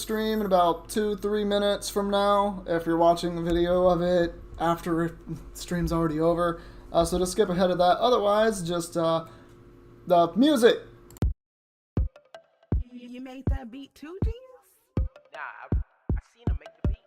stream in about 2-3 minutes from now, if you're watching the video of it after the stream's already over. So just skip ahead of that. Otherwise, just the music. You made that beat too, Genius? Nah, I seen him make the beat.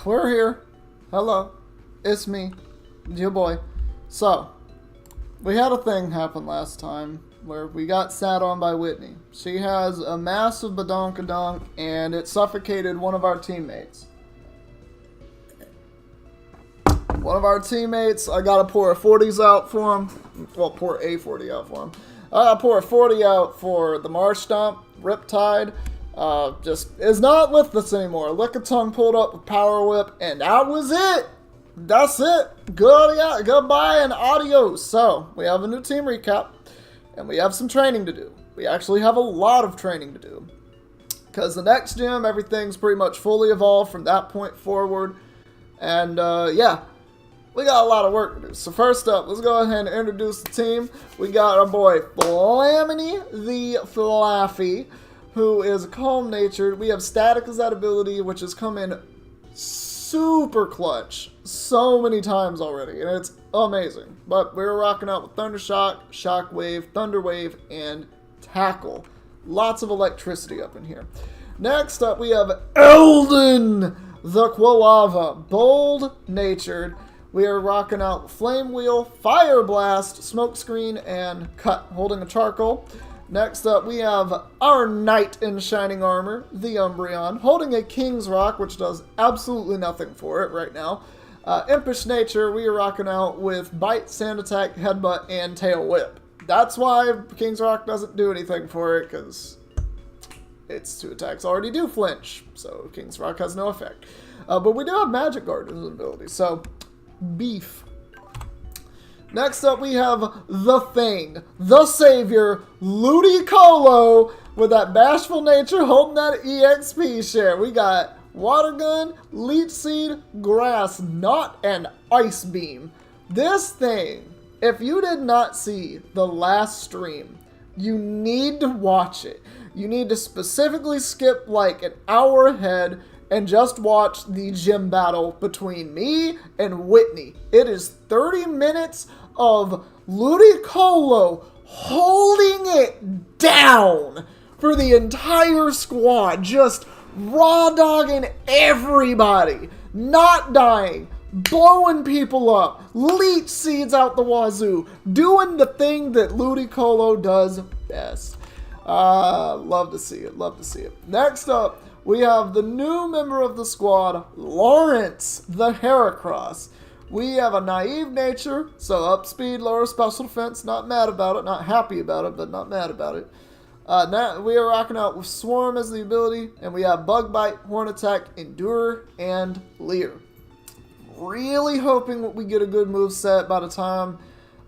We're here. Hello. It's me, your boy. So, we had a thing happen last time where we got sat on by Whitney. She has a massive badonkadonk and it suffocated one of our teammates. One of our teammates, I gotta pour a 40s out for him. Well, pour a 40 out for him. I gotta pour a 40 out for the Marsh Stomp, Riptide. Just is not with us anymore. Lickitung pulled up a Power Whip, and that was it. That's it. Goodbye and adios. So, we have a new team recap, and we have some training to do. We actually have a lot of training to do. Because the next gym, everything's pretty much fully evolved from that point forward. And, yeah. We got a lot of work to do. So first up, let's go ahead and introduce the team. We got our boy Flamini the Flaffy, who is calm-natured. We have Static as that ability, which has come in super clutch so many times already, and it's amazing. But we're rocking out with Thunder Shock, Shockwave, Thunder Wave, and Tackle. Lots of electricity up in here. Next up, we have Eldon the Quilava, bold-natured. We are rocking out Flame Wheel, Fire Blast, Smokescreen, and Cut, holding a Charcoal. Next up, we have our Knight in Shining Armor, the Umbreon, holding a King's Rock, which does absolutely nothing for it right now. Impish Nature, we are rocking out with Bite, Sand Attack, Headbutt, and Tail Whip. That's why King's Rock doesn't do anything for it, because its 2 attacks already do flinch, so King's Rock has no effect. But we do have Magic Guard as an ability, so beef. Next up, we have the Thing, the Savior, Ludicolo, with that bashful nature holding that EXP share. We got Water Gun, Leech Seed, Grass Knot, and Ice Beam. This thing, if you did not see the last stream, you need to watch it. You need to specifically skip like an hour ahead and just watch the gym battle between me and Whitney. It is 30 minutes of Ludicolo holding it down for the entire squad, just raw dogging everybody, not dying, blowing people up, leech seeds out the wazoo, doing the thing that Ludicolo does best. Love to see it, love to see it. Next up, we have the new member of the squad, Lawrence the Heracross. We have a naive nature, so up speed, lower special defense, not mad about it, not happy about it, but not mad about it. Now we are rocking out with Swarm as the ability, and we have Bug Bite, Horn Attack, Endure, and Leer. Really hoping that we get a good move set by the time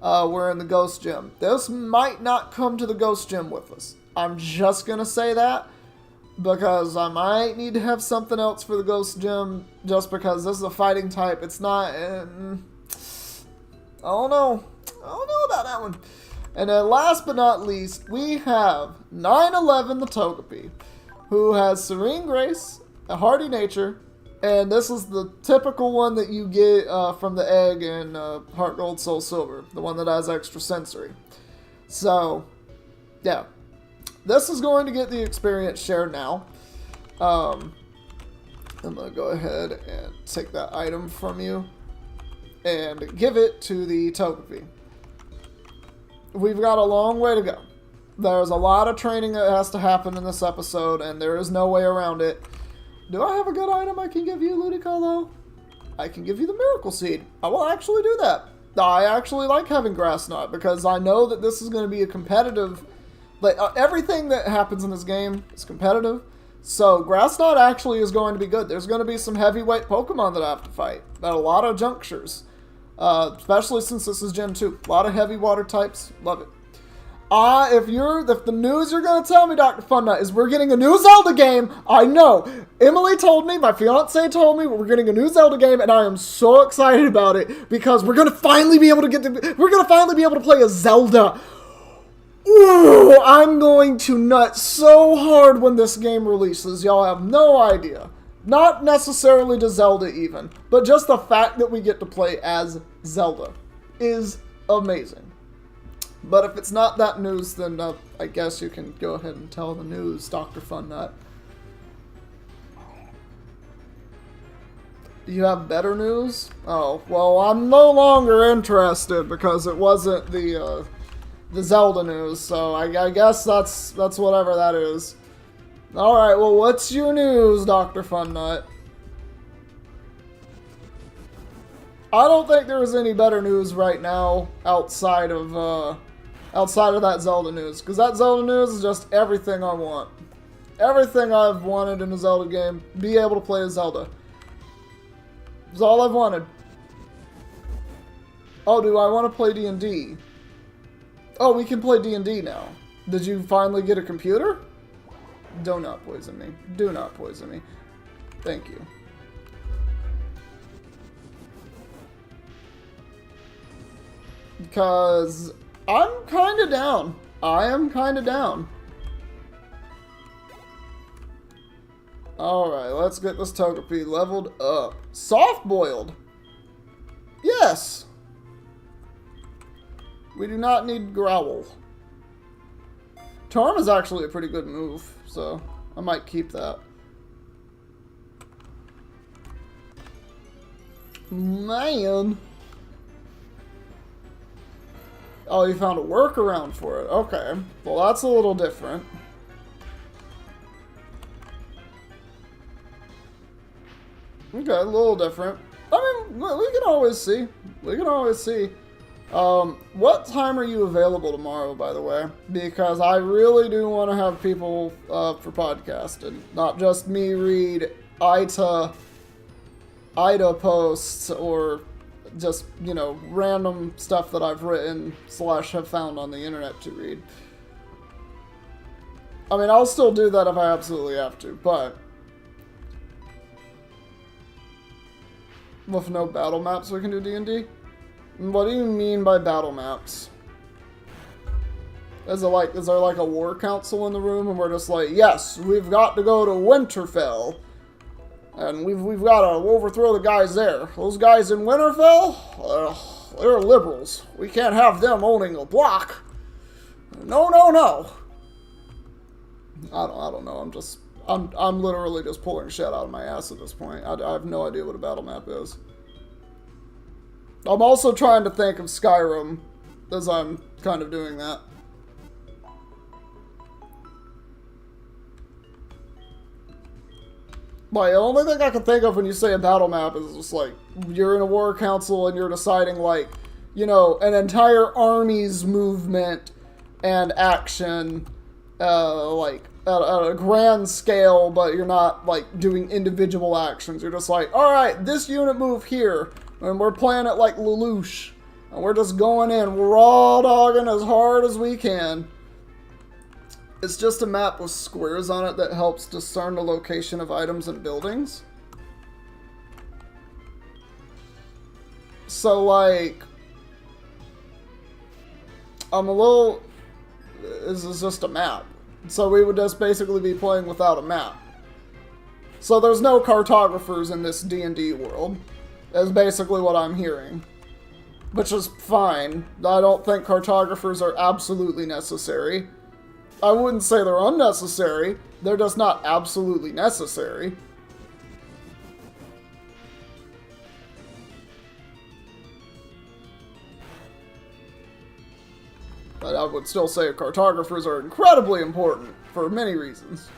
we're in the Ghost Gym. This might not come to the Ghost Gym with us. I'm just going to say that, because I might need to have something else for the Ghost Gym, just because this is a fighting type. It's not... I don't know. I don't know about that one. And then last but not least, we have 911 the Togepi, who has Serene Grace, a Hardy Nature, and this is the typical one that you get from the egg in Heart Gold Soul Silver, the one that has extra sensory. So, yeah. This is going to get the experience share now. I'm going to go ahead and take that item from you and give it to the Togepi. We've got a long way to go. There's a lot of training that has to happen in this episode, and there is no way around it. Do I have a good item I can give you, Ludicolo? I can give you the Miracle Seed. I will actually do that. I actually like having Grass Knot, because I know that this is going to be a competitive... Like, everything that happens in this game is competitive, so Grass Knot actually is going to be good. There's going to be some heavyweight Pokemon that I have to fight at a lot of junctures, especially since this is Gen 2. A lot of heavy water types. Love it. If the news you're going to tell me, Dr. Fun Nut, is we're getting a new Zelda game, I know. Emily told me, my fiance told me, we're getting a new Zelda game, and I am so excited about it, because we're going to finally be able to play a Zelda. Ooh, I'm going to nut so hard when this game releases. Y'all have no idea. Not necessarily to Zelda even, but just the fact that we get to play as Zelda is amazing. But if it's not that news, then I guess you can go ahead and tell the news, Dr. Fun Nut. You have better news? Oh, well, I'm no longer interested because it wasn't the Zelda news, so I guess that's whatever that is. Alright, well, what's your news, Dr. Fun Nut? I don't think there is any better news right now outside of that Zelda news, because that Zelda news is just everything I want. Everything I've wanted in a Zelda game, be able to play as Zelda. It's all I've wanted. Oh, do I want to play D&D? Oh, we can play D&D now. Did you finally get a computer? Do not poison me. Do not poison me. Thank you. Because I'm kind of down. I am kind of down. Alright, let's get this Togepi leveled up. Soft-boiled. Yes. We do not need Growl. Charm is actually a pretty good move, so I might keep that. Man. Oh, you found a workaround for it. Okay. Well, that's a little different. Okay, a little different. I mean, we can always see. We can always see. What time are you available tomorrow, by the way? Because I really do want to have people for podcasting, not just me read IDA posts or just, you know, random stuff that I've written / have found on the internet to read. I mean, I'll still do that if I absolutely have to, but with no battle maps we can do D&D? What do you mean by battle maps? Is there like a war council in the room and we're just like, yes, we've got to go to Winterfell. And we've got to overthrow the guys there. Those guys in Winterfell, they're liberals. We can't have them owning a block. No, no, no. I don't know. I'm literally just pulling shit out of my ass at this point. I have no idea what a battle map is. I'm also trying to think of Skyrim as I'm kind of doing that. Like, the only thing I can think of when you say a battle map is just like, you're in a war council and you're deciding, like, you know, an entire army's movement and action, like, at a grand scale, but you're not, like, doing individual actions. You're just like, alright, this unit move here, and we're playing it like Lelouch, and we're just going in, we're raw dogging as hard as we can. It's just a map with squares on it that helps discern the location of items and buildings. So, like, this is just a map. So we would just basically be playing without a map. So there's no cartographers in this D&D world, is basically what I'm hearing. Which is fine. I don't think cartographers are absolutely necessary. I wouldn't say they're unnecessary, they're just not absolutely necessary. But I would still say cartographers are incredibly important for many reasons.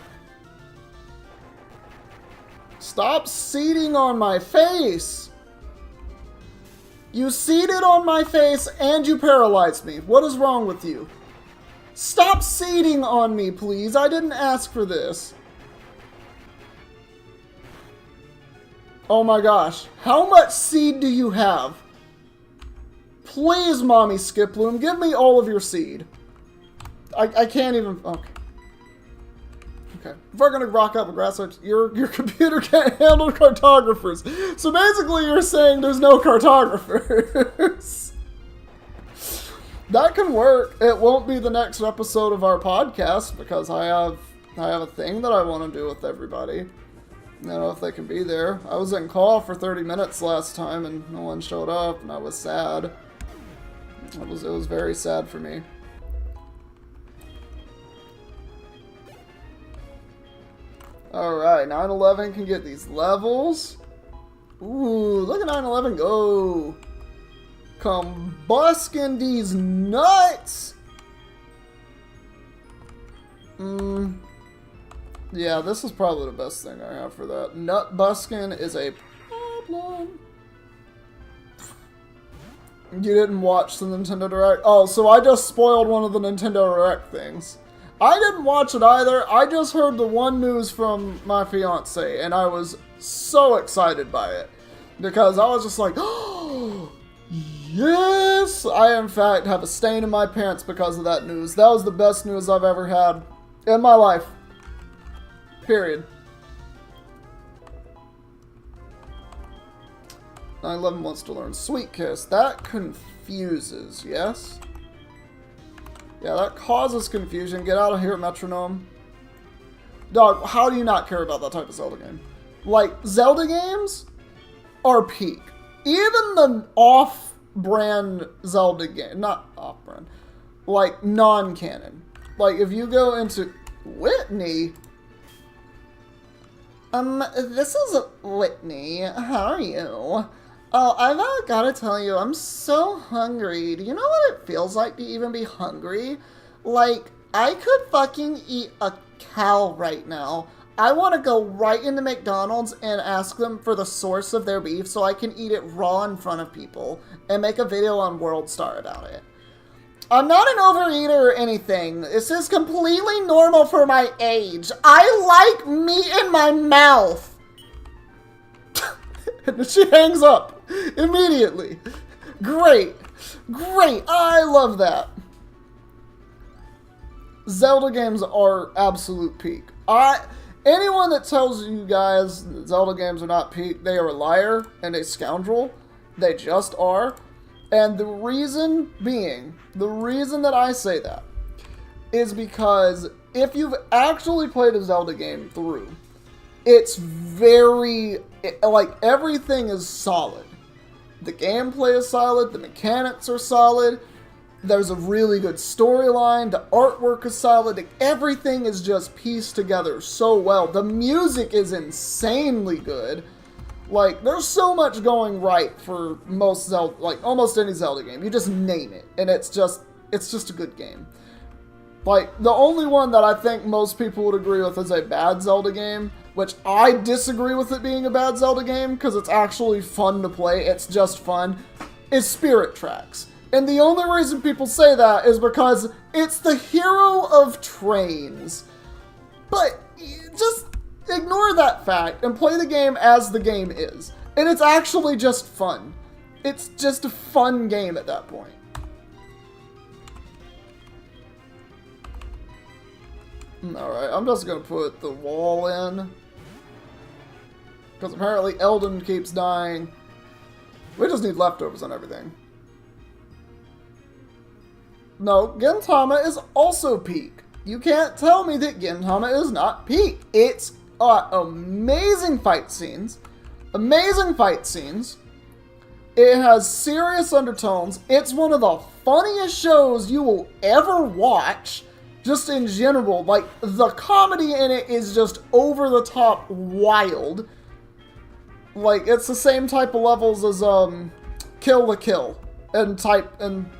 Stop seeding on my face! You seeded on my face and you paralyzed me. What is wrong with you? Stop seeding on me, please. I didn't ask for this. Oh my gosh. How much seed do you have? Please, Mommy Skiploom, give me all of your seed. I can't even... Okay. Okay. If we're gonna rock up a grass, your computer can't handle cartographers. So basically you're saying there's no cartographers. That can work. It won't be the next episode of our podcast because I have a thing that I want to do with everybody. I don't know if they can be there. I was in call for 30 minutes last time and no one showed up and I was sad. It was very sad for me. Alright, 9/11 can get these levels. Ooh, look at 9/11 go. Combusting these nuts! Yeah, this is probably the best thing I have for that. Nut busking is a problem. You didn't watch the Nintendo Direct? Oh, so I just spoiled one of the Nintendo Direct things. I didn't watch it either. I just heard the one news from my fiance, and I was so excited by it. Because I was just like, oh, yes! I, in fact, have a stain in my pants because of that news. That was the best news I've ever had in my life. Period. 9/11 wants to learn Sweet Kiss. That confuses, yes? Yeah, that causes confusion. Get out of here, Metronome. Dog, how do you not care about that type of Zelda game? Like, Zelda games are peak. Even the off-brand Zelda game, not off-brand, like non-canon. Like, if you go into Whitney, this is Whitney. How are you? Oh, I've gotta tell you, I'm so hungry. Do you know what it feels like to even be hungry? Like, I could fucking eat a cow right now. I want to go right into McDonald's and ask them for the source of their beef so I can eat it raw in front of people and make a video on World Star about it. I'm not an overeater or anything. This is completely normal for my age. I like meat in my mouth. And she hangs up immediately. Great. Great. I love that. Zelda games are absolute peak. Anyone that tells you guys that Zelda games are not peak, they are a liar and a scoundrel. They just are. And the reason that I say that is because if you've actually played a Zelda game through, it's like, everything is solid. The gameplay is solid, the mechanics are solid, there's a really good storyline, the artwork is solid, everything is just pieced together so well. The music is insanely good. Like, there's so much going right for most Zelda, like, almost any Zelda game. You just name it, and it's just a good game. Like, the only one that I think most people would agree with is a bad Zelda game, which I disagree with it being a bad Zelda game, because it's actually fun to play, it's just fun, is Spirit Tracks. And the only reason people say that is because it's the hero of trains. But just ignore that fact and play the game as the game is. And it's actually just fun. It's just a fun game at that point. Alright, I'm just going to put the wall in. Because apparently Eldon keeps dying. We just need leftovers on everything. No, Gintama is also peak. You can't tell me that Gintama is not peak. It's amazing fight scenes. Amazing fight scenes. It has serious undertones. It's one of the funniest shows you will ever watch. Just in general. Like, the comedy in it is just over the top wild. Like, it's the same type of levels as Kill la Kill and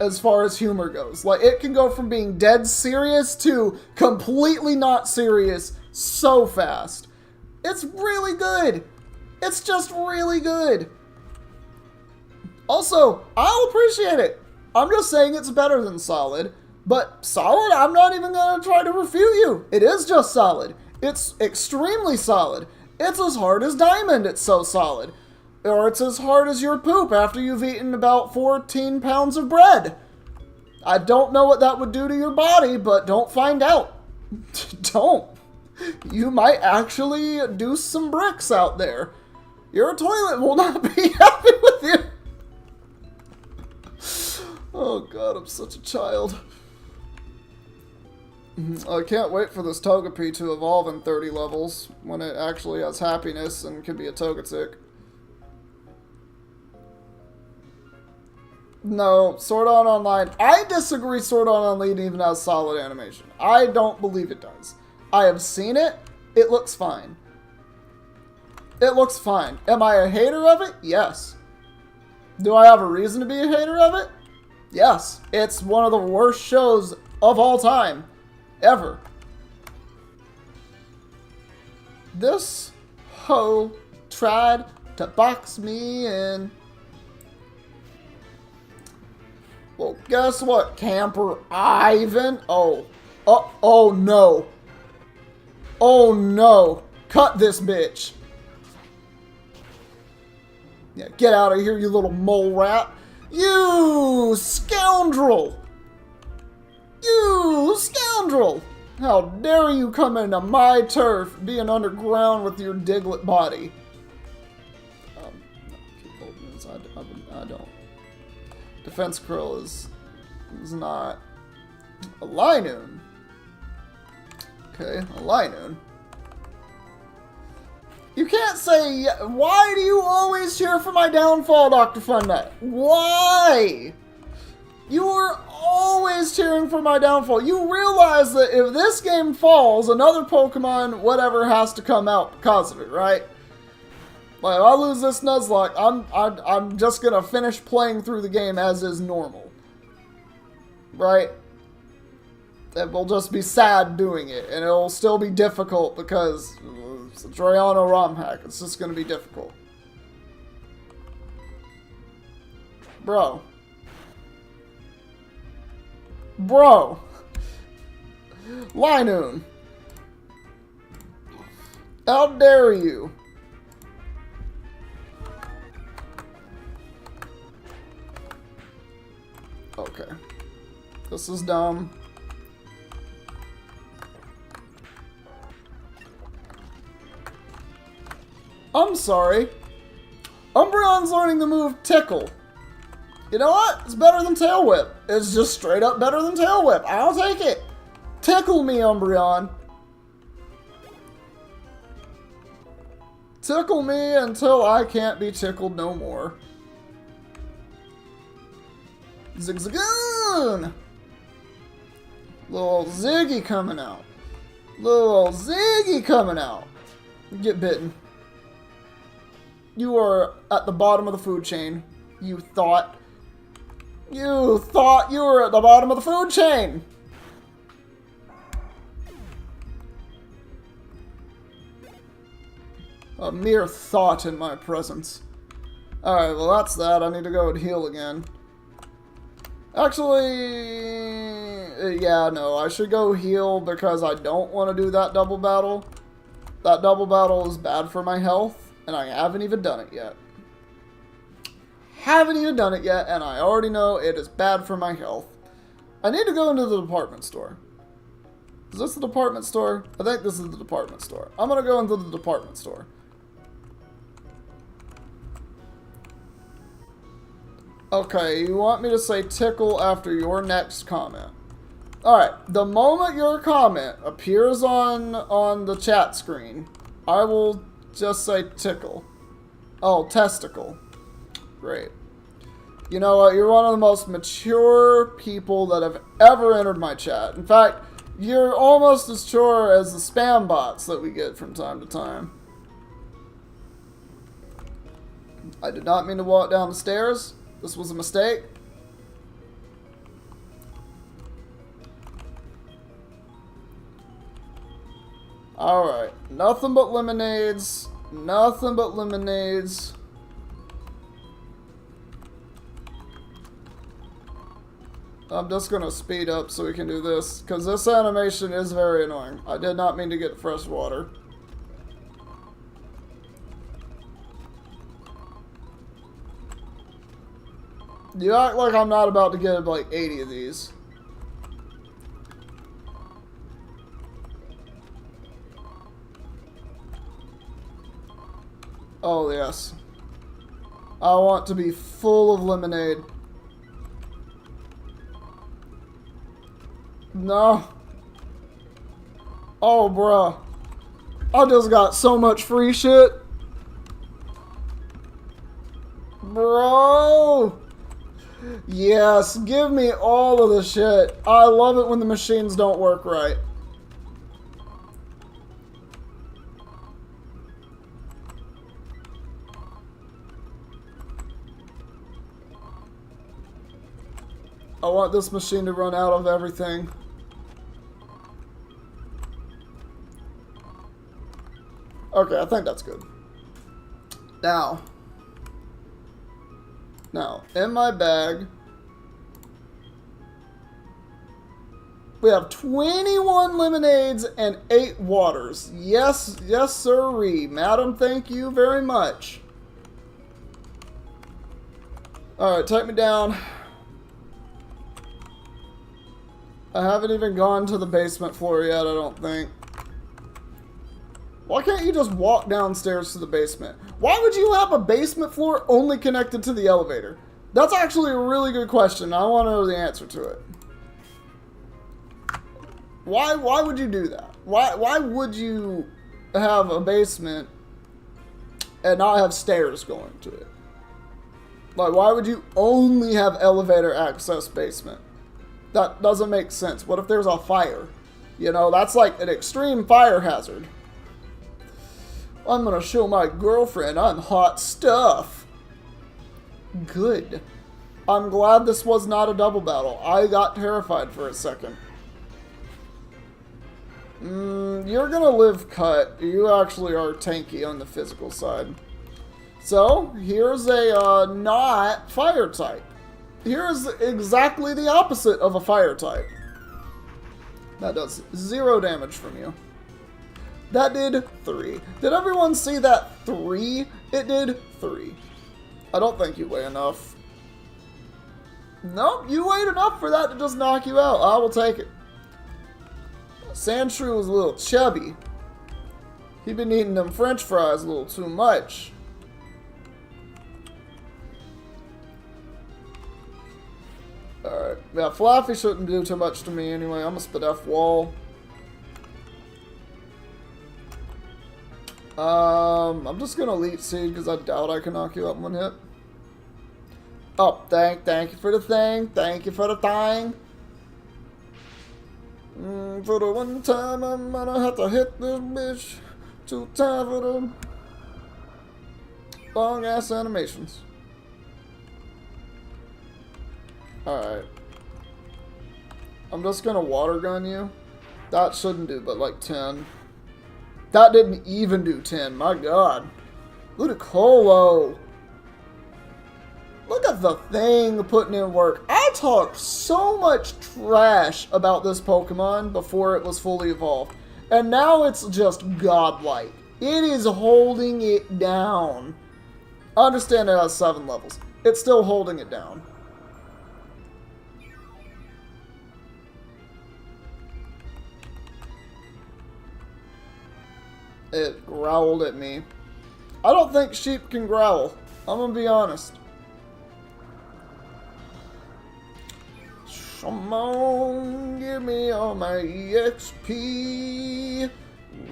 as far as humor goes. Like, it can go from being dead serious to completely not serious so fast. It's really good. It's just really good. Also, I'll appreciate it. I'm just saying it's better than solid. But solid, I'm not even going to try to refute you. It is just solid. It's extremely solid. It's as hard as diamond, it's so solid. Or it's as hard as your poop after you've eaten about 14 pounds of bread. I don't know what that would do to your body, but don't find out. Don't. You might actually do some bricks out there. Your toilet will not be happy with you. Oh god, I'm such a child. I can't wait for this Togepi to evolve in 30 levels, when it actually has happiness and can be a Togetic. No, Sword Art Online. I disagree Sword Art Online even has solid animation. I don't believe it does. I have seen it. It looks fine. It looks fine. Am I a hater of it? Yes. Do I have a reason to be a hater of it? Yes. It's one of the worst shows of all time. Ever. This hoe tried to box me in. Well, guess what, Camper Ivan? Oh no. Oh no. Cut this bitch. Yeah, get out of here, you little mole rat. You scoundrel. You scoundrel! How dare you come into my turf, being underground with your Diglett body? No, keep holding this. I don't. Defense Curl is not a Linoon. Okay, a Linoon. You can't say, why do you always cheer for my downfall, Dr. Funnut? Why? You are always cheering for my downfall. You realize that if this game falls, another Pokemon, whatever, has to come out because of it, right? Like, if I lose this Nuzlocke, I'm just gonna finish playing through the game as is normal. Right? It will just be sad doing it, and it'll still be difficult because it's a Drayano ROM hack. It's just going to be difficult. Bro. Bro. Linoon. How dare you? Okay. This is dumb. I'm sorry. Umbreon's learning the move Tickle. You know what? It's better than Tail Whip. It's just straight up better than Tail Whip. I'll take it. Tickle me, Umbreon. Tickle me until I can't be tickled no more. Zigzagoon! Little Ziggy coming out. Little Ziggy coming out. Get bitten. You are at the bottom of the food chain. You thought you were at the bottom of the food chain. A mere thought in my presence. Alright, well that's that. I need to go and heal again. Actually, yeah, no, I should go heal because I don't want to do that double battle. That double battle is bad for my health, and I haven't even done it yet. Haven't even done it yet, and I already know it is bad for my health. I need to go into the department store. Is this the department store? I think this is the department store. I'm gonna go into the department store. Okay, you want me to say tickle after your next comment. Alright, the moment your comment appears on the chat screen, I will just say tickle. Oh, testicle. Great. You know what? You're one of the most mature people that have ever entered my chat. In fact, you're almost as mature as the spam bots that we get from time to time. I did not mean to walk down the stairs. This was a mistake. Alright. Nothing but lemonades. Nothing but lemonades. I'm just going to speed up so we can do this, because this animation is very annoying. I did not mean to get fresh water. You act like I'm not about to get like 80 of these. Oh, yes. I want to be full of lemonade. No. Oh, bruh. I just got so much free shit. Bro. Yes, give me all of the shit. I love it when the machines don't work right. I want this machine to run out of everything. Okay, I think that's good. Now, in my bag, we have 21 lemonades and 8 waters. Yes, yes, sirree. Madam, thank you very much. Alright, take me down. I haven't even gone to the basement floor yet, I don't think. Why can't you just walk downstairs to the basement? Why would you have a basement floor only connected to the elevator? That's actually a really good question. I want to know the answer to it. Why would you do that? Why would you have a basement and not have stairs going to it? Like, why would you only have elevator access basement? That doesn't make sense. What if there's a fire? You know, that's like an extreme fire hazard. I'm gonna show my girlfriend I'm hot stuff. Good. I'm glad this was not a double battle. I got terrified for a second. You're gonna live cut. You actually are tanky on the physical side. So, here's a not fire type. Here's exactly the opposite of a fire type. That does 0 damage from you. That did 3. Did everyone see that 3? It did 3. I don't think you weigh enough. Nope, you weighed enough for that to just knock you out. I will take it. Sandshrew was a little chubby. He'd been eating them french fries a little too much. Alright. Yeah, Fluffy shouldn't do too much to me anyway. I'm gonna spit F wall. I'm just gonna Leech Seed because I doubt I can knock you out in one hit. Oh, thank you for the thing. Thank you for the thing. For the one time I'm gonna have to hit this bitch 2 times for the long ass animations. Alright. I'm just gonna water gun you. That shouldn't do but like 10. That didn't even do 10, my god. Ludicolo. Look at the thing putting in work. I talked so much trash about this Pokemon before it was fully evolved. And now it's just godlike. It is holding it down. I understand it has 7 levels. It's still holding it down. It growled at me. I don't think sheep can growl. I'm gonna be honest. Come on, give me all my EXP.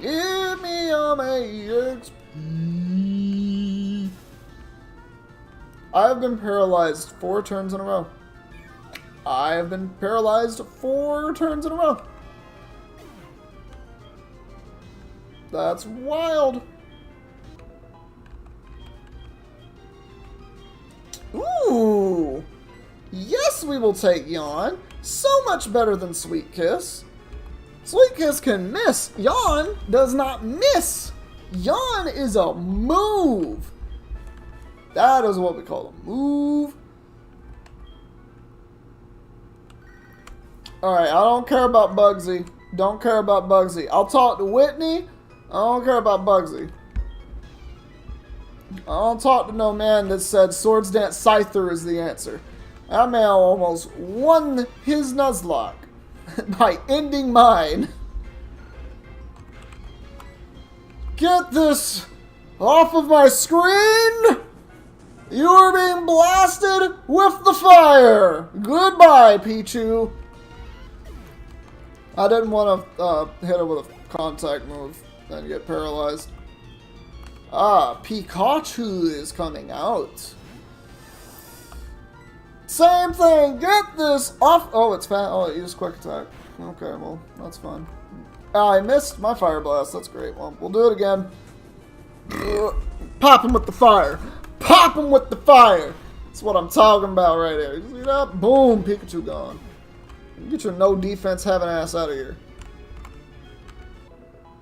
Give me all my EXP. I have been paralyzed 4 turns in a row. I have been paralyzed 4 turns in a row. That's wild. Ooh. Yes, we will take Yawn. So much better than Sweet Kiss. Sweet Kiss can miss. Yawn does not miss. Yawn is a move. That is what we call a move. Alright, I don't care about Bugsy. Don't care about Bugsy. I'll talk to Whitney. I don't care about Bugsy. I don't talk to no man that said Swords Dance Scyther is the answer. That man almost won his Nuzlocke by ending mine. Get this off of my screen! You are being blasted with the fire! Goodbye, Pichu. I didn't want to hit it with a contact move and get paralyzed. Ah, Pikachu is coming out. Same thing, get this off. Oh, it's fat. Oh, it used quick attack. Okay, well, that's fine. I missed my fire blast. That's great. Well, we'll do it again. Pop him with the fire. Pop him with the fire. That's what I'm talking about right there. You see that? Boom, Pikachu gone. Get your no defense having ass out of here.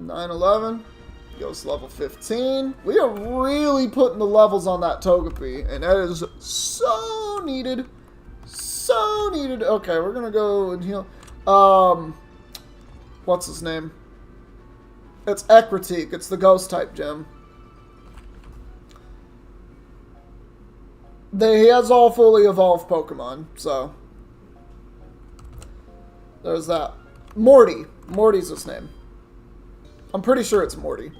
9-11. Goes level 15. We are really putting the levels on that Togepi, and that is so needed. So needed. Okay, we're gonna go and heal. What's his name? It's Ecritique. It's the ghost type gym. He has all fully evolved Pokemon, so there's that. Morty. Morty's his name. I'm pretty sure it's Morty.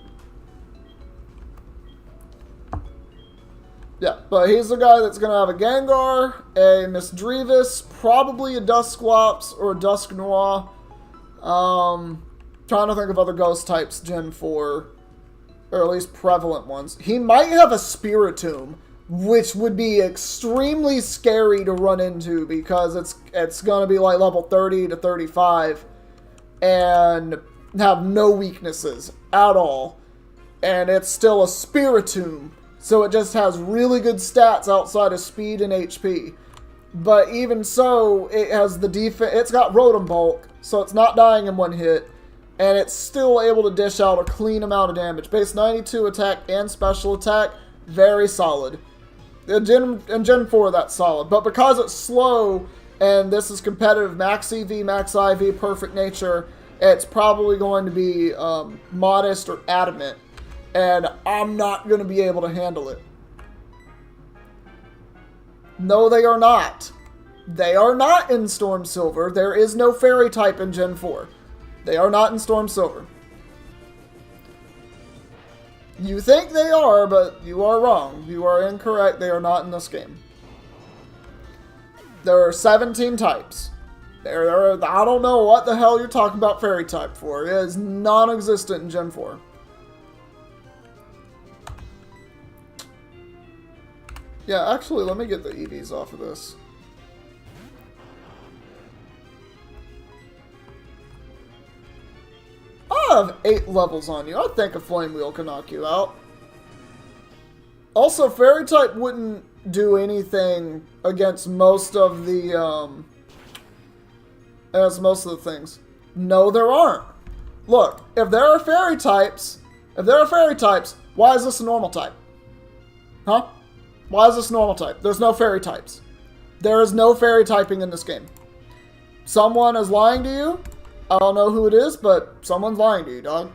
Yeah, but he's the guy that's going to have a Gengar, a Misdreavus, probably a Dusclops or a Dusknoir. Trying to think of other ghost types, Gen 4, or at least prevalent ones. He might have a Spiritomb, which would be extremely scary to run into because it's going to be like level 30 to 35 and have no weaknesses at all. And it's still a Spiritomb. So it just has really good stats outside of speed and HP. But even so, it has the defense. It's got Rotom Bulk, so it's not dying in one hit. and it's still able to dish out a clean amount of damage. Base 92 attack and special attack, very solid. In Gen 4, that's solid. But because it's slow, and this is competitive, max EV, max IV, perfect nature, it's probably going to be modest or adamant. And I'm not going to be able to handle it. No, they are not. They are not in Storm Silver. There is no fairy type in Gen 4. They are not in Storm Silver. You think they are, but you are wrong. You are incorrect. They are not in this game. There are 17 types. I don't know what the hell you're talking about fairy type for. It is non-existent in Gen 4. Yeah, actually, let me get the EVs off of this. I have 8 levels on you. I think a Flame Wheel can knock you out. Also, Fairy type wouldn't do anything against most of the, things. No, there aren't. Look, if there are Fairy types, why is this a normal type? Huh? Why is this normal type? There's no Fairy types. There is no Fairy typing in this game. Someone is lying to you. I don't know who it is, but someone's lying to you, dog.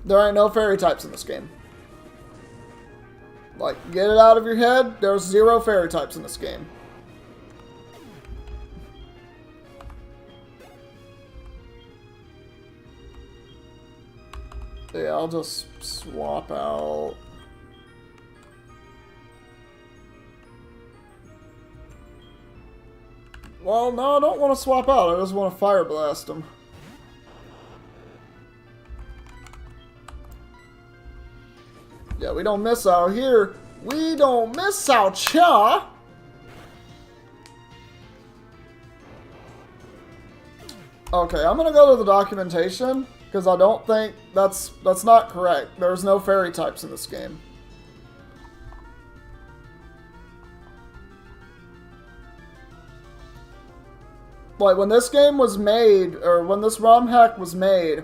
There ain't no Fairy types in this game. Like, get it out of your head. There's 0 Fairy types in this game. Yeah, I'll just swap out. Well, no, I don't want to swap out. I just want to Fire Blast him. Yeah, we don't miss out here. We don't miss out, cha! Okay, I'm gonna go to the documentation, because I don't think that's not correct. There's no Fairy types in this game. Like, when this game was made, or when this ROM hack was made,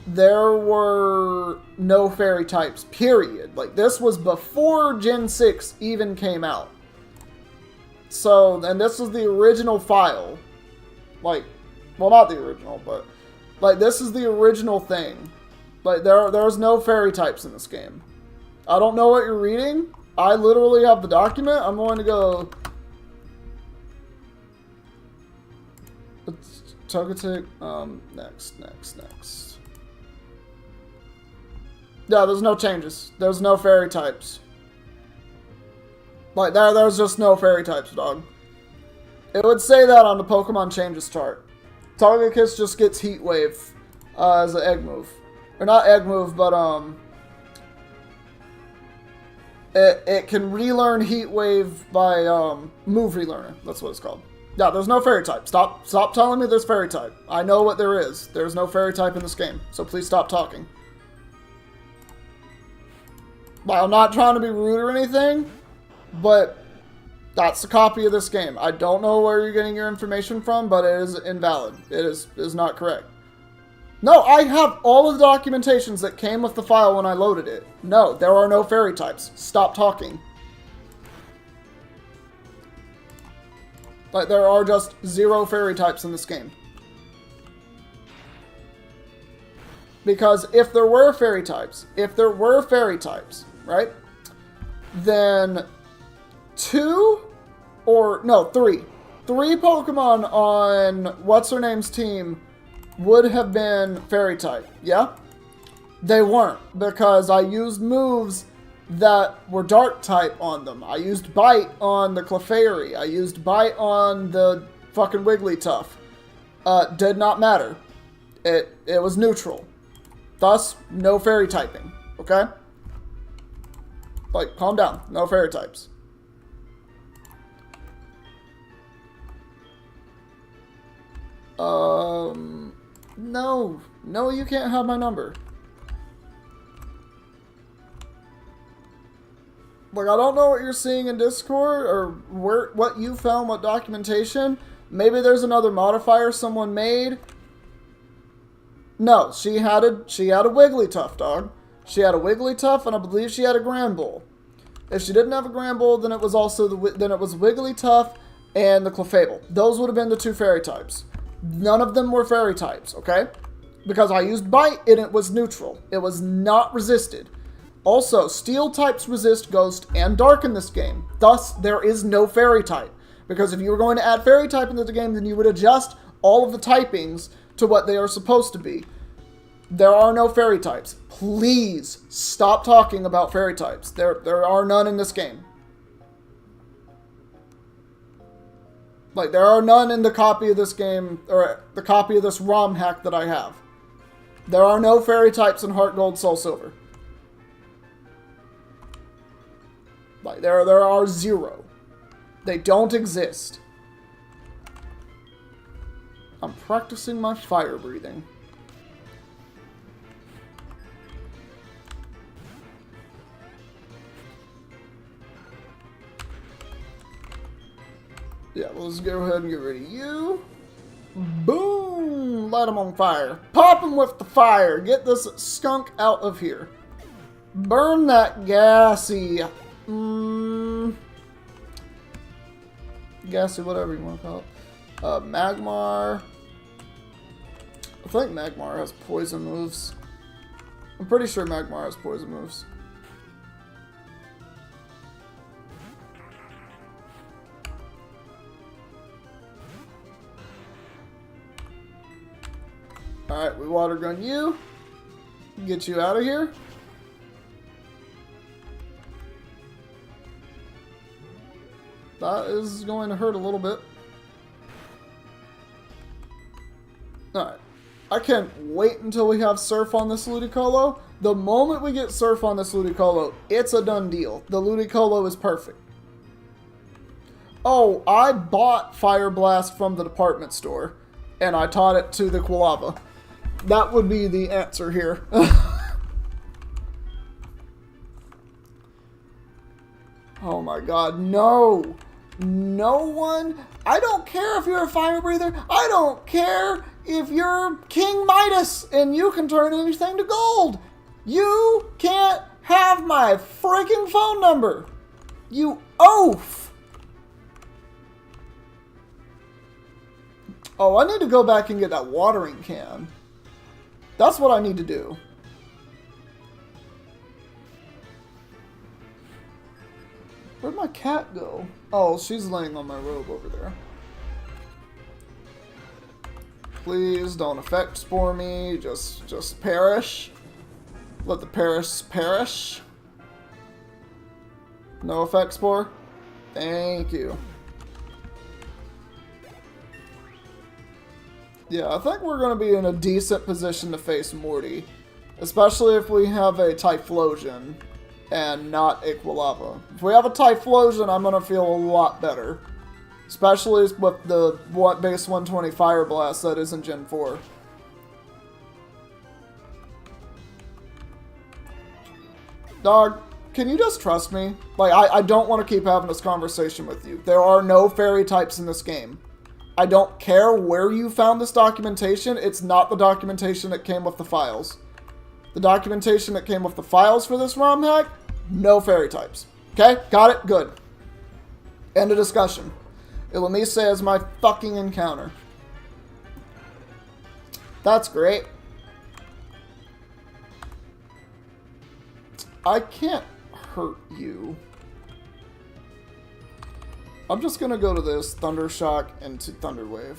there were no Fairy types, period. Like, this was before Gen 6 even came out. So, and this was the original file. Like, well, not the original, but, like, this is the original thing. Like, there's no Fairy types in this game. I don't know what you're reading. I literally have the document. I'm going to go... Togetic, next. Yeah, there's no changes. There's no Fairy types. Like, there's just no Fairy types, dog. It would say that on the Pokemon changes chart. Togekiss just gets Heat Wave as an egg move. Or not egg move, but, it can relearn Heat Wave by, move relearner. That's what it's called. Yeah, there's no Fairy type. Stop telling me there's Fairy type. I know what there is. There's no Fairy type in this game, so please stop talking. Well, I'm not trying to be rude or anything, but that's a copy of this game. I don't know where you're getting your information from, but it is invalid. It is not correct. No, I have all of the documentations that came with the file when I loaded it. No, there are no Fairy types. Stop talking. Like, there are just 0 Fairy types in this game. Because if there were Fairy types, right? Then 3 Pokemon on what's-her-name's team would have been Fairy type, yeah? They weren't, because I used moves that were Dark type on them. I used Bite on the Clefairy. I used Bite on the fucking Wigglytuff. Did not matter. It was neutral. Thus, no Fairy typing. Okay? Like, calm down. No Fairy types. No. No, you can't have my number. Like, I don't know what you're seeing in Discord, or what you found, what documentation. Maybe there's another modifier someone made. No, she had a Wigglytuff, dog. She had a Wigglytuff, and I believe she had a Granbull. If she didn't have a Granbull, then it was also Wigglytuff and the Clefable. Those would have been the 2 fairy types. None of them were fairy types, okay? Because I used Bite and it was neutral. It was not resisted. Also, Steel types resist Ghost and Dark in this game. Thus, there is no fairy type. Because if you were going to add fairy type into the game, then you would adjust all of the typings to what they are supposed to be. There are no fairy types. Please stop talking about fairy types. There are none in this game. Like, there are none in the copy of this game, or the copy of this ROM hack that I have. There are no fairy types in Heart Gold, Soul Silver. Like, there are 0. They don't exist. I'm practicing my fire breathing. Yeah, let's go ahead and get rid of you. Boom! Light them on fire. Pop them with the fire. Get this skunk out of here. Burn that gassy. Gassy, whatever you want to call it. Magmar. I think Magmar has poison moves. I'm pretty sure Magmar has poison moves. Alright, we water gun you. Get you out of here. That is going to hurt a little bit. Alright. I can't wait until we have Surf on this Ludicolo. The moment we get Surf on this Ludicolo, it's a done deal. The Ludicolo is perfect. Oh, I bought Fire Blast from the department store, and I taught it to the Quilava. That would be the answer here. Oh my god, no! No one... I don't care if you're a fire breather. I don't care if you're King Midas and you can turn anything to gold. You can't have my freaking phone number. You oaf. Oh, I need to go back and get that watering can. That's what I need to do. Where'd my cat go? Oh, she's laying on my robe over there. Please don't effect spore me. Just perish. Let the perish. No effect spore. Thank you. Yeah, I think we're going to be in a decent position to face Morty. Especially if we have a Typhlosion and not a Quilava. If we have a Typhlosion, I'm going to feel a lot better. Especially with the base 120 Fire Blast that is in Gen 4. Dog, can you just trust me? Like, I don't want to keep having this conversation with you. There are no fairy types in this game. I don't care where you found this documentation. It's not the documentation that came with the files. The documentation that came with the files for this ROM hack, no fairy types. Okay? Got it? Good. End of discussion. Ilamise is my fucking encounter. That's great. I can't hurt you. I'm just gonna go to this Thunder Shock into Thunder Wave.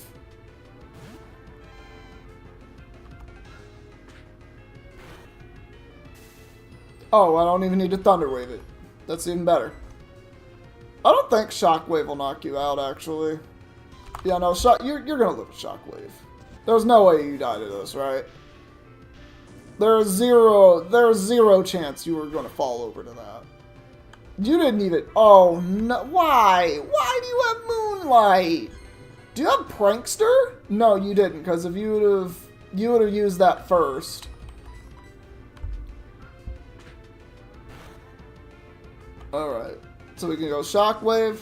Oh, I don't even need to Thunder Wave it. That's even better. I don't think Shockwave will knock you out, actually. Yeah, no, you're gonna live with Shockwave. There's no way you die to this, right? There's zero chance you were gonna fall over to that. You didn't even... Oh, no. Why? Why do you have Moonlight? Do you have Prankster? No, you didn't, because if you would have used that first. Alright. So we can go Shockwave.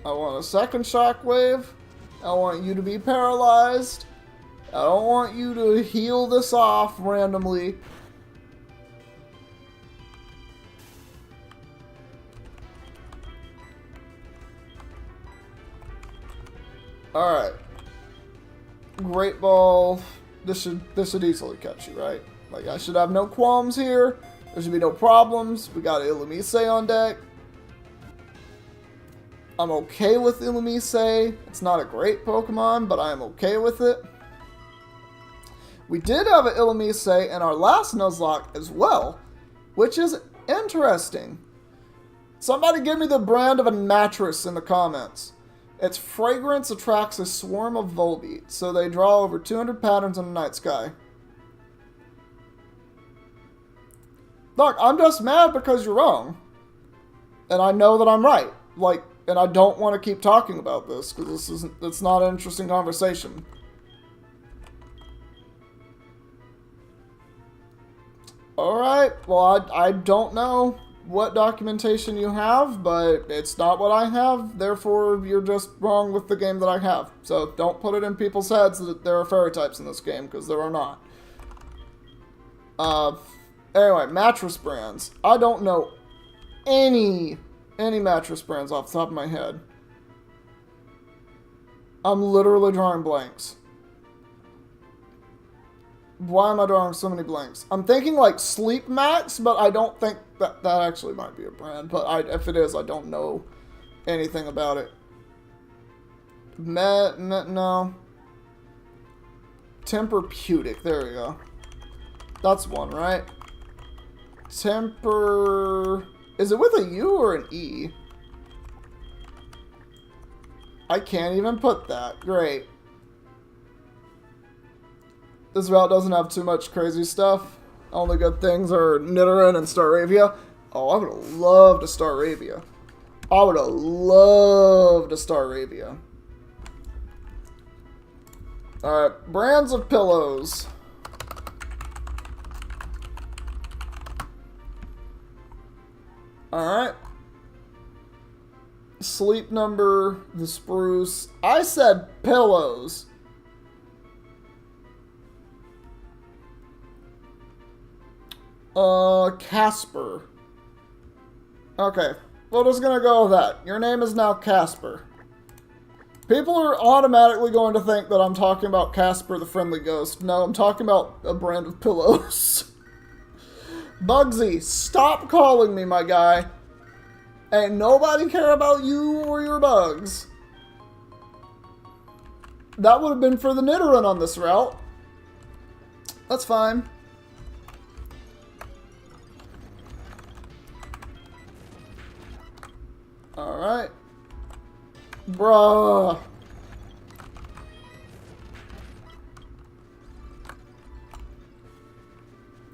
I want a second shockwave. I want you to be paralyzed. I don't want you to heal this off randomly. Alright. Great Ball. This should easily catch you, right? Like, I should have no qualms here. There should be no problems. We got Illumise on deck. I'm okay with Illumise. It's not a great Pokemon, but I am okay with it. We did have an Illumise in our last Nuzlocke as well, which is interesting. Somebody give me the brand of a mattress in the comments. Its fragrance attracts a swarm of Volbeat, so they draw over 200 patterns in the night sky. Look, I'm just mad because you're wrong. And I know that I'm right. Like, and I don't want to keep talking about this, because it's not an interesting conversation. Alright, well, I don't know what documentation you have, but it's not what I have, therefore you're just wrong with the game that I have. So don't put it in people's heads that there are fairy types in this game, because there are not. Anyway, mattress brands. I don't know any mattress brands off the top of my head. I'm literally drawing blanks. Why am I drawing so many blanks? I'm thinking like Sleep Max, but I don't think that actually might be a brand. But if it is, I don't know anything about it. No. Temperputic, there we go. That's one, right? Temper... Is it with a U or an E? I can't even put that. Great. This route doesn't have too much crazy stuff. Only good things are Nidoran and Staravia. Oh, I would have loved a Staravia. I would have loved a Staravia. Alright, brands of pillows. Alright. Sleep Number, the Spruce. I said pillows. Casper. Okay, we're just gonna go with that. Your name is now Casper. People are automatically going to think that I'm talking about Casper the Friendly Ghost. No, I'm talking about a brand of pillows. Bugsy, stop calling me, my guy. Ain't nobody care about you or your bugs. That would have been for the Nidoran on this route. That's fine. Alright. Bruh.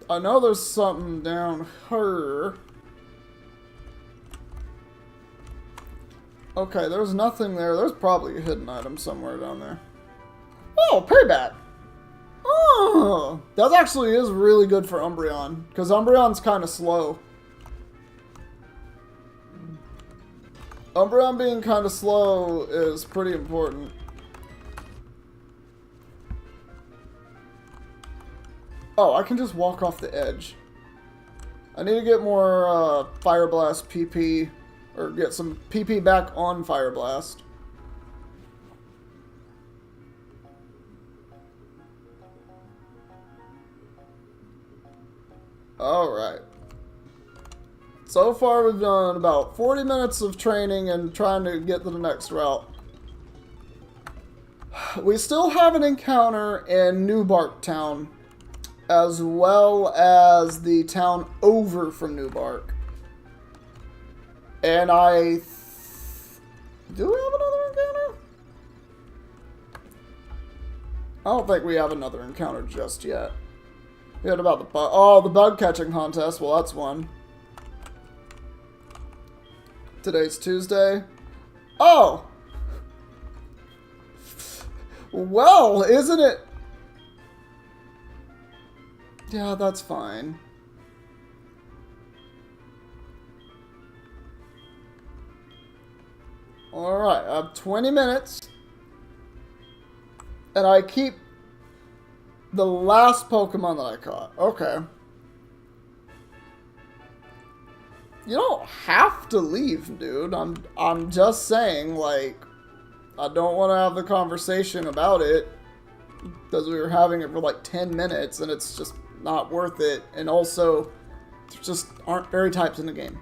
I know there's something down here. Okay, there's nothing there. There's probably a hidden item somewhere down there. Oh, payback. Oh, that actually is really good for Umbreon, because Umbreon's kind of slow. Umbreon being kind of slow is pretty important. Oh, I can just walk off the edge. I need to get more Fire Blast PP, or get some PP back on Fire Blast. Alright. So far we've done about 40 minutes of training and trying to get to the next route. We still have an encounter in New Bark Town, as well as the town over from New Bark. And do we have another encounter? I don't think we have another encounter just yet. We had about the bug catching contest. Well, that's one. Today's Tuesday. Oh! Well, isn't it? Yeah, that's fine. Alright, I have 20 minutes. And I keep the last Pokemon that I caught. Okay. You don't have to leave, dude. I'm just saying, like, I don't want to have the conversation about it because we were having it for like 10 minutes and it's just not worth it. And also, there just aren't fairy types in the game.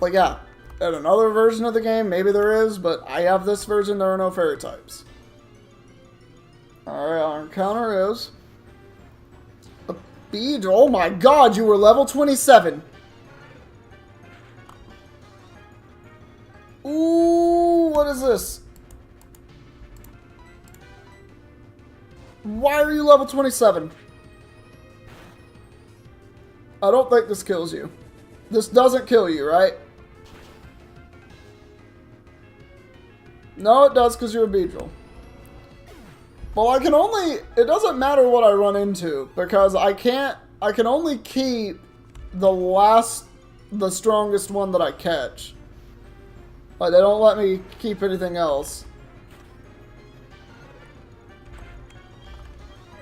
Like, yeah, in another version of the game, maybe there is, but I have this version, there are no fairy types. Alright, our encounter is a Beedrill. Oh my god, you were level 27. Ooh, what is this? Why are you level 27? I don't think this kills you. This doesn't kill you, right? No, it does because you're a Beedrill. Well, I can only... It doesn't matter what I run into because I can only keep the strongest one that I catch. Like, they don't let me keep anything else.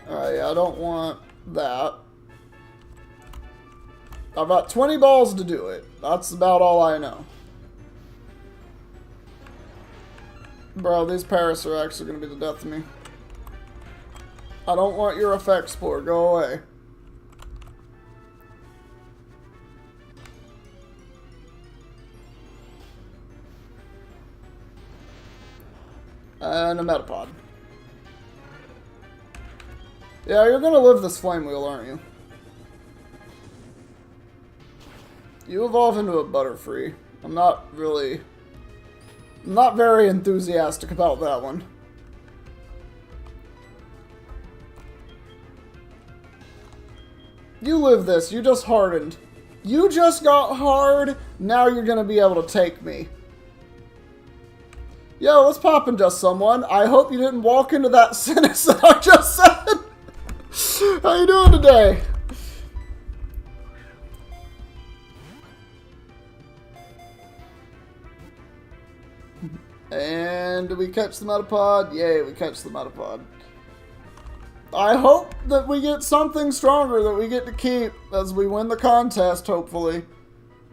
Alright, yeah, I don't want that. I've got 20 balls to do it. That's about all I know. Bro, these Paris are actually going to be the death of me. I don't want your effect spore. Go away. And a Metapod. Yeah, you're gonna live this flame wheel, aren't you? You evolve into a Butterfree. I'm not very enthusiastic about that one. You live this. You just hardened. You just got hard. Now you're gonna be able to take me. Yo, what's poppin', just someone? I hope you didn't walk into that sentence that I just said. How you doing today? And do we catch the Metapod? Yay, we catch the Metapod. I hope that we get something stronger that we get to keep as we win the contest, hopefully.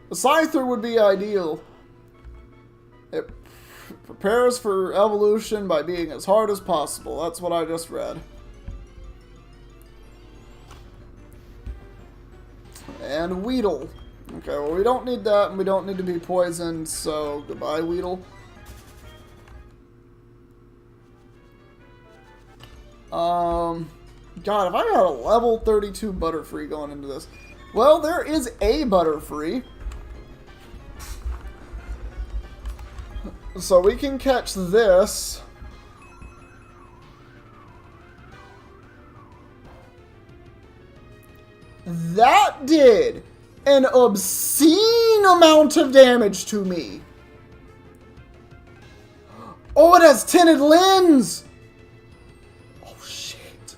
A Scyther would be ideal. It prepares for evolution by being as hard as possible. That's what I just read. And Weedle. Okay, well we don't need that and we don't need to be poisoned, so goodbye Weedle. God, if I got a level 32 Butterfree going into this. Well, there is a Butterfree. So we can catch this. That did an obscene amount of damage to me. Oh, it has tinted lens! Oh, shit.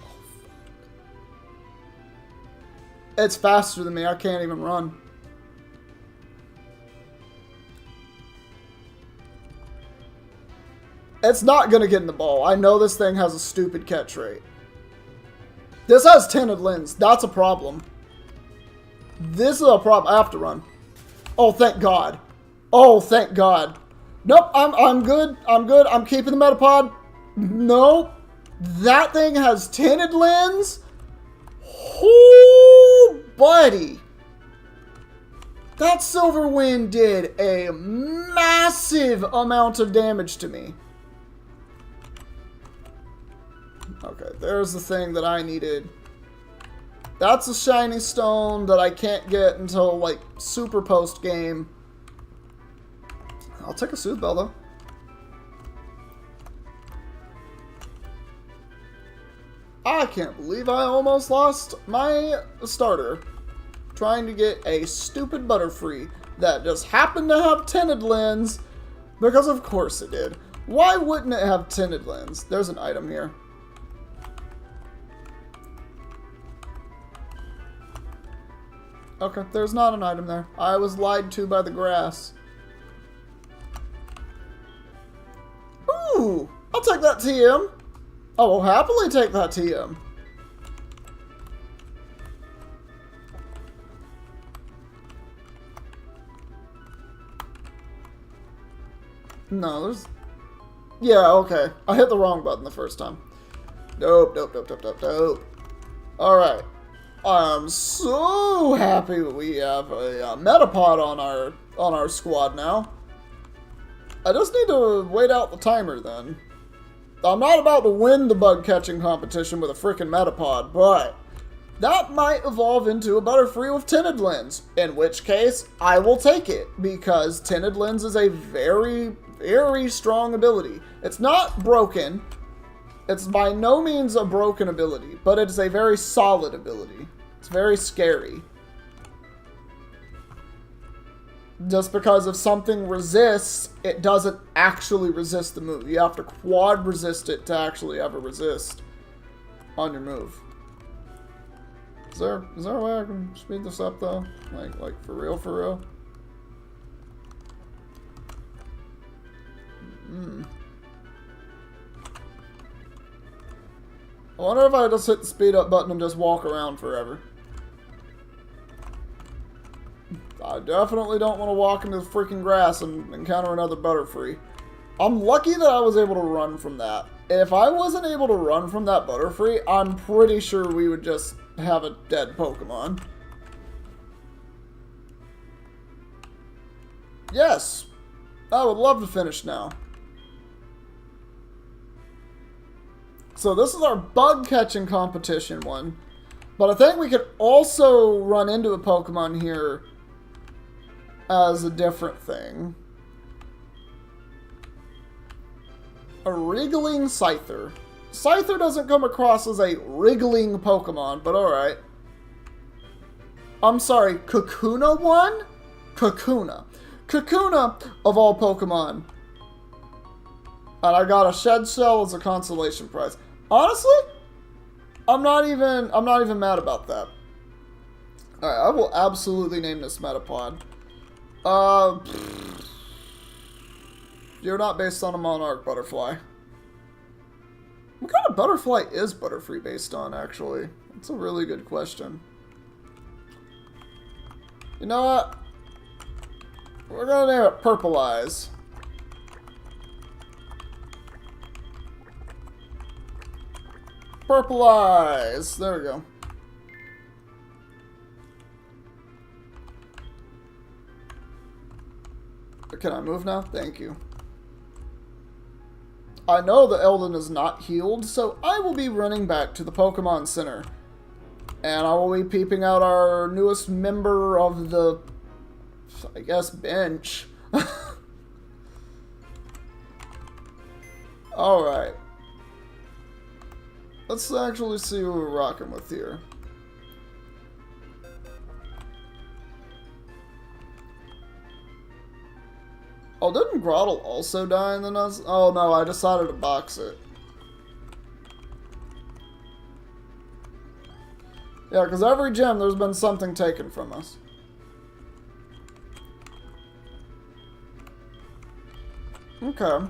Oh, fuck. It's faster than me. I can't even run. It's not going to get in the ball. I know this thing has a stupid catch rate. This has tinted lens. That's a problem. This is a problem. I have to run. Oh, thank God. Oh, thank God. Nope, I'm good. I'm good. I'm keeping the Metapod. No. That thing has tinted lens. Oh, buddy. That Silver Wind did a massive amount of damage to me. Okay, there's the thing that I needed. That's a shiny stone that I can't get until, like, super post-game. I'll take a Soothe Bell, though. I can't believe I almost lost my starter trying to get a stupid Butterfree that just happened to have tinted lens, because of course it did. Why wouldn't it have tinted lens? There's an item here. Okay, there's not an item there. I was lied to by the grass. Ooh! I'll take that TM. I will happily take that TM. No, there's... Yeah, okay. I hit the wrong button the first time. Nope, nope, nope, nope, nope, nope. Alright. I'm so happy that we have a Metapod on our squad now. I just need to wait out the timer then. I'm not about to win the bug catching competition with a freaking Metapod, but that might evolve into a Butterfree with Tinted Lens, in which case I will take it, because Tinted Lens is a very, very strong ability. It's not broken. It's by no means a broken ability, but it's a very solid ability. It's very scary. Just because if something resists, it doesn't actually resist the move. You have to quad resist it to actually ever resist on your move. Is there a way I can speed this up though? Like for real, for real? I wonder if I just hit the speed up button and just walk around forever. I definitely don't want to walk into the freaking grass and encounter another Butterfree. I'm lucky that I was able to run from that. If I wasn't able to run from that Butterfree, I'm pretty sure we would just have a dead Pokemon. Yes! I would love to finish now. So this is our bug catching competition one. But I think we could also run into a Pokemon here as a different thing. A wriggling Scyther. Scyther doesn't come across as a wriggling Pokemon, but alright. I'm sorry, Kakuna won? Kakuna. Kakuna, of all Pokemon. And I got a Shed Shell as a consolation prize. Honestly, I'm not even mad about that. Alright, I will absolutely name this Metapod. You're not based on a Monarch Butterfly. What kind of butterfly is Butterfree based on, actually? That's a really good question. You know what? We're gonna name it Purple Eyes. Purple Eyes. There we go. Can I move now? Thank you. I know the Eldon is not healed, so I will be running back to the Pokemon Center. And I will be peeping out our newest member of the, I guess, bench. Alright. Let's actually see who we're rocking with here. Oh, didn't Groddle also die in the Nuzlocke? Oh no, I decided to box it. Yeah, because every gym there's been something taken from us. Okay.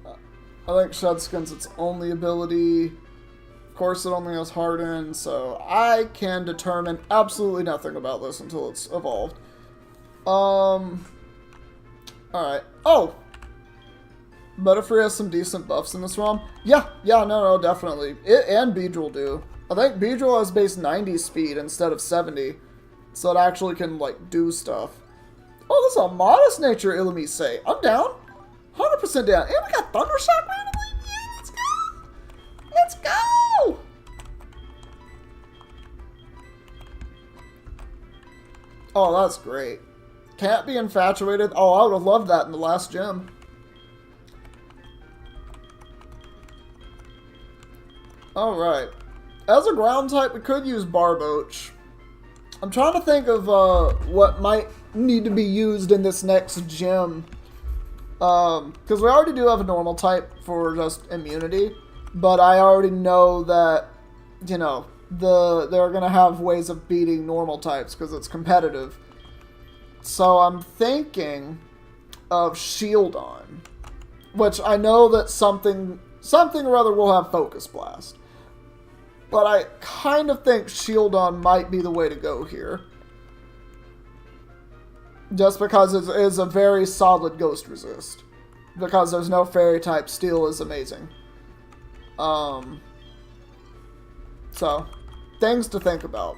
I think Shedskin's its only ability. Of course, it only has Harden, so I can determine absolutely nothing about this until it's evolved. Alright. Oh! Butterfree has some decent buffs in this realm. Yeah, no, definitely. It and Beedrill do. I think Beedrill has base 90 speed instead of 70. So it actually can, like, do stuff. Oh, this is a modest nature Illumise. I'm down. 100% down. And we got Thundershock randomly? Yeah, let's go! Let's go! Oh, that's great. Can't be infatuated. Oh, I would have loved that in the last gym. Alright. As a ground type, we could use Barboach. I'm trying to think of what might need to be used in this next gym. Because we already do have a normal type for just immunity. But I already know that, you know, they're gonna have ways of beating normal types because it's competitive. So I'm thinking of Shieldon, which I know that something or other will have Focus Blast. But I kind of think Shieldon might be the way to go here. Just because it is a very solid Ghost Resist. Because there's no Fairy type, Steel is amazing. So, things to think about.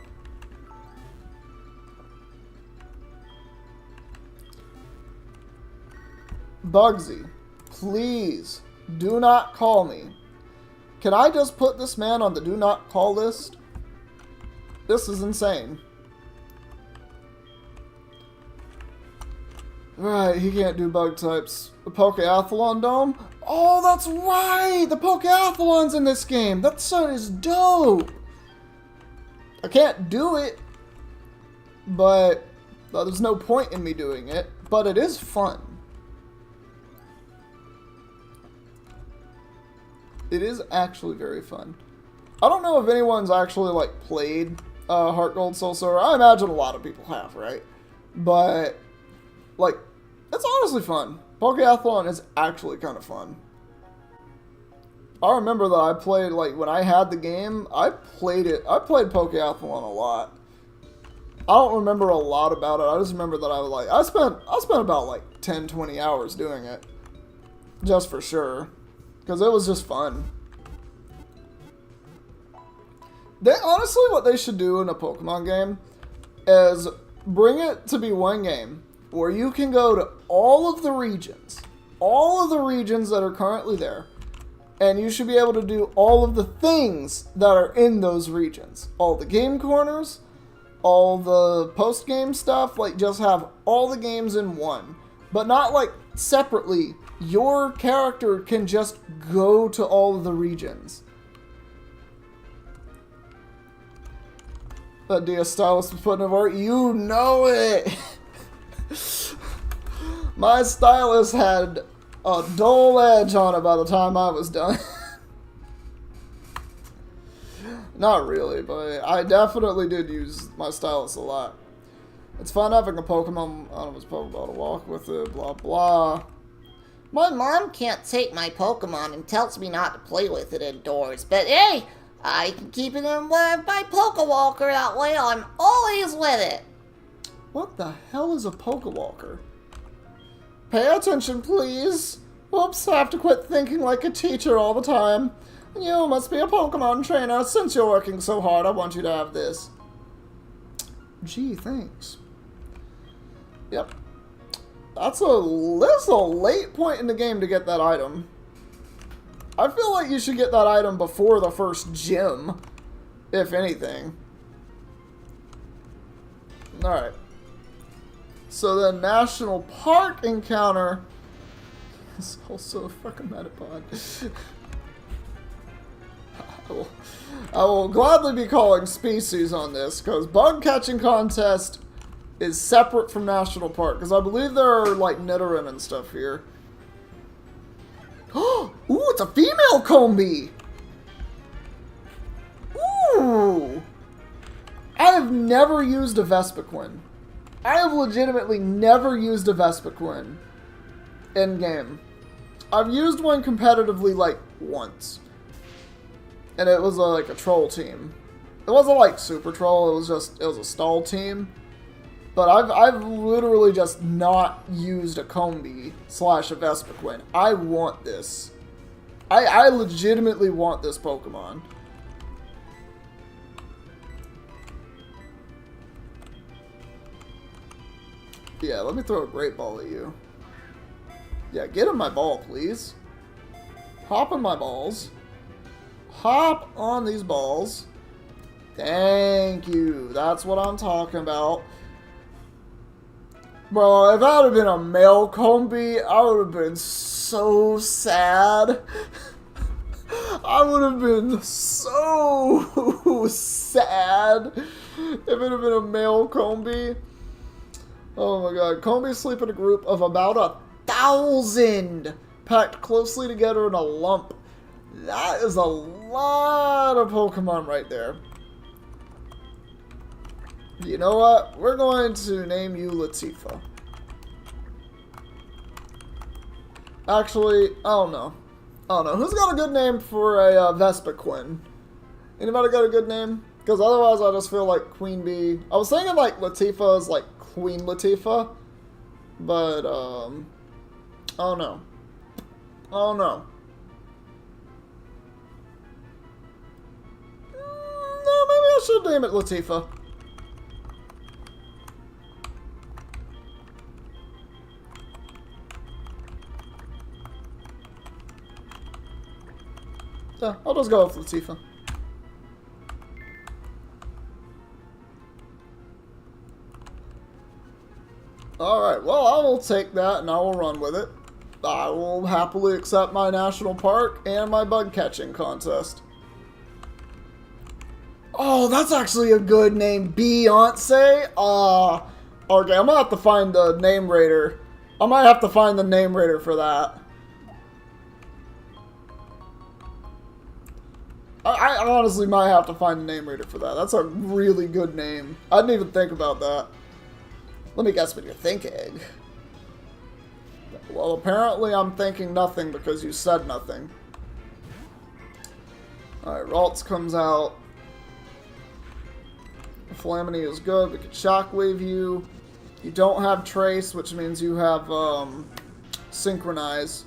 Bugsy, please do not call me. Can I just put this man on the do not call list? This is insane. Right, he can't do bug types. The Pokeathlon Dome? Oh, that's right! The Pokeathlon's in this game! That son is dope! I can't do it, but there's no point in me doing it, but it is fun. It is actually very fun. I don't know if anyone's actually, like, played Heart Gold Soul Silver. I imagine a lot of people have, right? But, like, it's honestly fun. Pokeathlon is actually kind of fun. I remember that I played, like, when I had the game, I played Pokeathlon a lot. I don't remember a lot about it. I just remember that I spent about, like, 10, 20 hours doing it. Just for sure. Because it was just fun. Honestly, what they should do in a Pokemon game is bring it to be one game where you can go to all of the regions that are currently there, and you should be able to do all of the things that are in those regions. All the game corners, all the post-game stuff, like just have all the games in one, but not like separately. Your character can just go to all of the regions. That DS Stylus was putting in work. You know it! My stylus had a dull edge on it by the time I was done. Not really, but I definitely did use my stylus a lot. It's fun having a Pokemon, I don't know, it's Pokeball to walk with it, blah blah. My mom can't take my Pokemon and tells me not to play with it indoors, but hey, I can keep it in my Pokewalker, that way I'm always with it. What the hell is a Pokewalker? Pay attention, please. Whoops, I have to quit thinking like a teacher all the time. You must be a Pokemon trainer. Since you're working so hard, I want you to have this. Gee, thanks. Yep. That's a late point in the game to get that item. I feel like you should get that item before the first gym, if anything. Alright. So the National Park encounter is also a fucking Metapod. I will gladly be calling species on this, because bug catching contest is separate from National Park, because I believe there are like Nidoran and stuff here. Ooh, it's a female Combi! Ooh! I have never used a Vespiquen. I have legitimately never used a Vespiquen in-game. I've used one competitively like once. And it was like a troll team. It wasn't like super troll, it was a stall team. But I've literally just not used a Combi / a Vespiquen. I want this. I legitimately want this Pokemon. Yeah, let me throw a Great Ball at you. Yeah, get in my ball, please. Hop in my balls. Hop on these balls. Thank you. That's what I'm talking about. Bro, if that had been a male Combi, I would have been so sad. I would have been so sad if it had been a male Combi. Oh my god. Combis sleep in a group of about 1,000 packed closely together in a lump. That is a lot of Pokemon right there. You know what? We're going to name you Latifah. Actually, I don't know. Who's got a good name for a Vespiquen? Anybody got a good name? Because otherwise I just feel like Queen Bee. I was thinking like Latifah is like Queen Latifah. But, I don't know. No, maybe I should name it Latifah. Yeah, I'll just go with Latifah. Alright, well, I will take that and I will run with it. I will happily accept my national park and my bug catching contest. Oh, that's actually a good name. Beyonce? Okay, I'm gonna have to find the name raider. I might have to find the name raider for that. I honestly might have to find a name raider for that. That's a really good name. I didn't even think about that. Let me guess what you're thinking. Well, apparently I'm thinking nothing because you said nothing. Alright, Ralts comes out. Flamini is good. We can Shockwave you. You don't have Trace, which means you have Synchronize.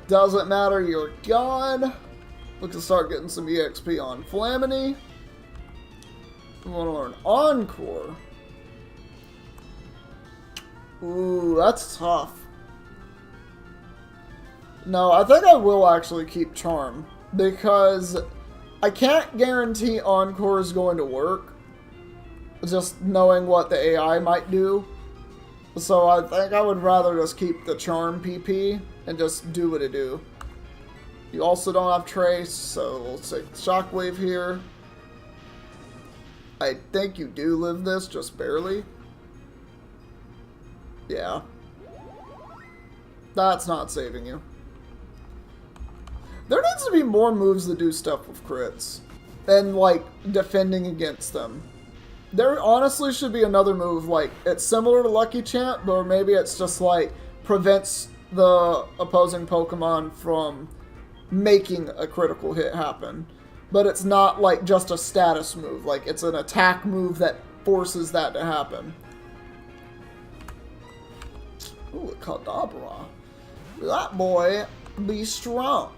Doesn't matter, you're gone. We can start getting some EXP on Flamini. We want to learn Encore. Ooh, that's tough. No, I think I will actually keep Charm. Because I can't guarantee Encore is going to work. Just knowing what the AI might do. So I think I would rather just keep the Charm PP and just do what it do. You also don't have Trace, so we'll take Shockwave here. I think you do live this, just barely. Yeah. That's not saving you. There needs to be more moves that do stuff with crits. And, like, defending against them. There honestly should be another move, like, it's similar to Lucky Chant, but maybe it's just, like, prevents the opposing Pokemon from making a critical hit happen. But it's not, like, just a status move. Like, it's an attack move that forces that to happen. Ooh, a Kadabra. That boy be strong.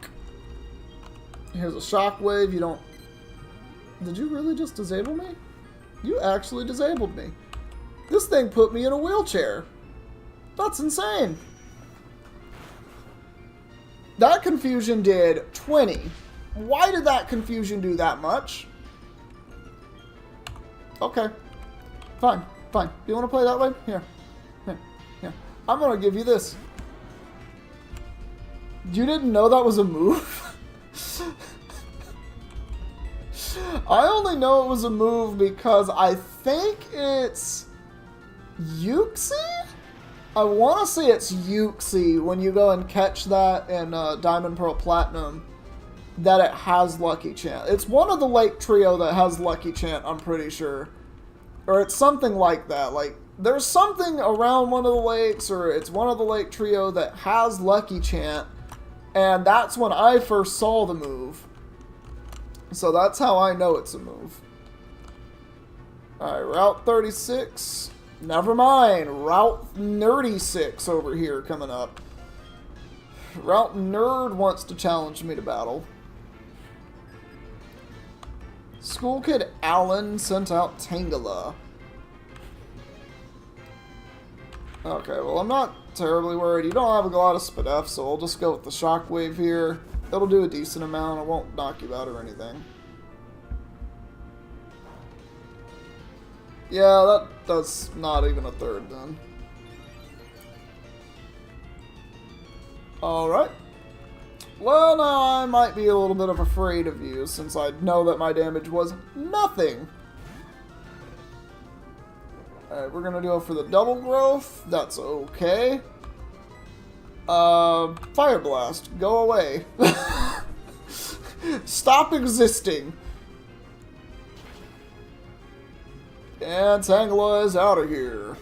Here's a Shockwave. You don't... Did you really just disable me? You actually disabled me. This thing put me in a wheelchair. That's insane. That confusion did 20. Why did that confusion do that much? Okay. Fine. You want to play that way? Here. I'm going to give you this. You didn't know that was a move? I only know it was a move because I think it's Uxie? I want to say it's Uxie when you go and catch that in Diamond, Pearl, Platinum, that it has Lucky Chant. It's one of the Lake Trio that has Lucky Chant, I'm pretty sure. Or it's something like that. Like, there's something around one of the lakes, or it's one of the Lake Trio that has Lucky Chant, and that's when I first saw the move. So that's how I know it's a move. Alright, Route 36. Never mind. Route Nerdy 6 over here coming up. Route Nerd wants to challenge me to battle. School Kid Allen sent out Tangela. Okay, well, I'm not terribly worried. You don't have a lot of Spadef, so I'll just go with the Shockwave here. It'll do a decent amount. It won't knock you out or anything. Yeah, that does not even a third then. Alright. Well, now I might be a little bit of afraid of you, since I know that my damage was nothing. Alright, we're gonna go for the double growth. That's okay. Fire Blast, go away. Stop existing. And Tangela is out of here.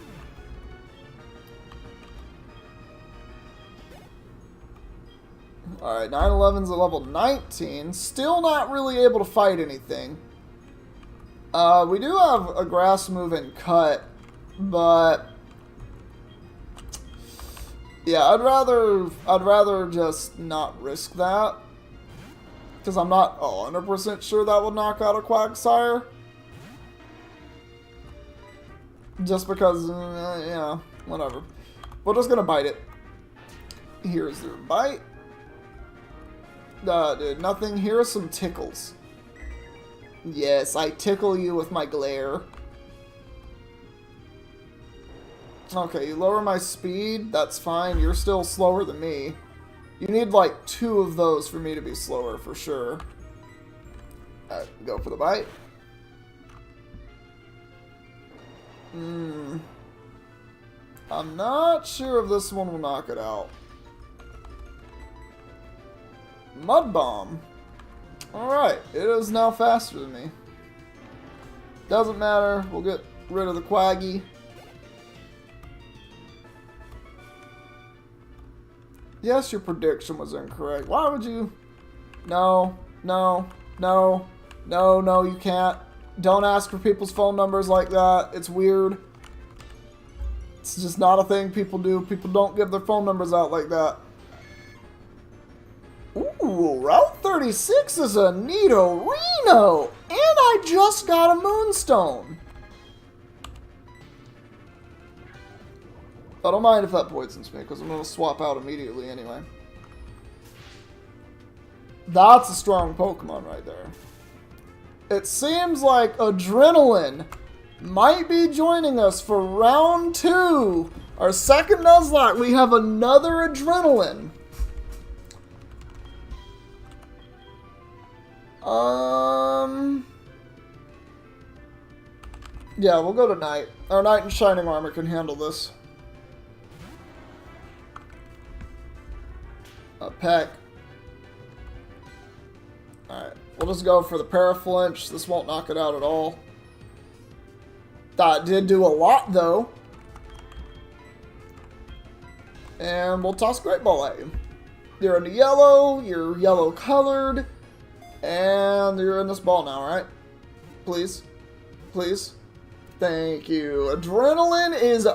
Alright, 911's at level 19. Still not really able to fight anything. We do have a grass move and cut, but yeah, I'd rather just not risk that. Because I'm not 100% sure that would knock out a Quagsire. Just because, yeah, whatever. We're just gonna bite it. Here's their bite. Dude, nothing. Here are some tickles. Yes, I tickle you with my glare. Okay, you lower my speed. That's fine. You're still slower than me. You need like 2 of those for me to be slower for sure. Alright, go for the bite. I'm not sure if this one will knock it out. Mud Bomb. Alright, it is now faster than me. Doesn't matter, we'll get rid of the Quaggy. Yes, your prediction was incorrect. Why would you? No, no, no, no, no, you can't. Don't ask for people's phone numbers like that. It's weird. It's just not a thing people do. People don't give their phone numbers out like that. Ooh, Route 36 is a neato-reno! And I just got a Moonstone! I don't mind if that poisons me, because I'm going to swap out immediately anyway. That's a strong Pokemon right there. It seems like Adrenaline might be joining us for round 2. Our second Nuzlocke, we have another Adrenaline. Yeah, we'll go to Knight. Our Knight in Shining Armor can handle this. A Peck. Alright, we'll just go for the Paraflinch. This won't knock it out at all. That did do a lot, though. And we'll toss Great Ball at you. You're in the yellow, you're yellow colored, and you're in this ball now, right? Please. Please. Thank you. Adrenaline is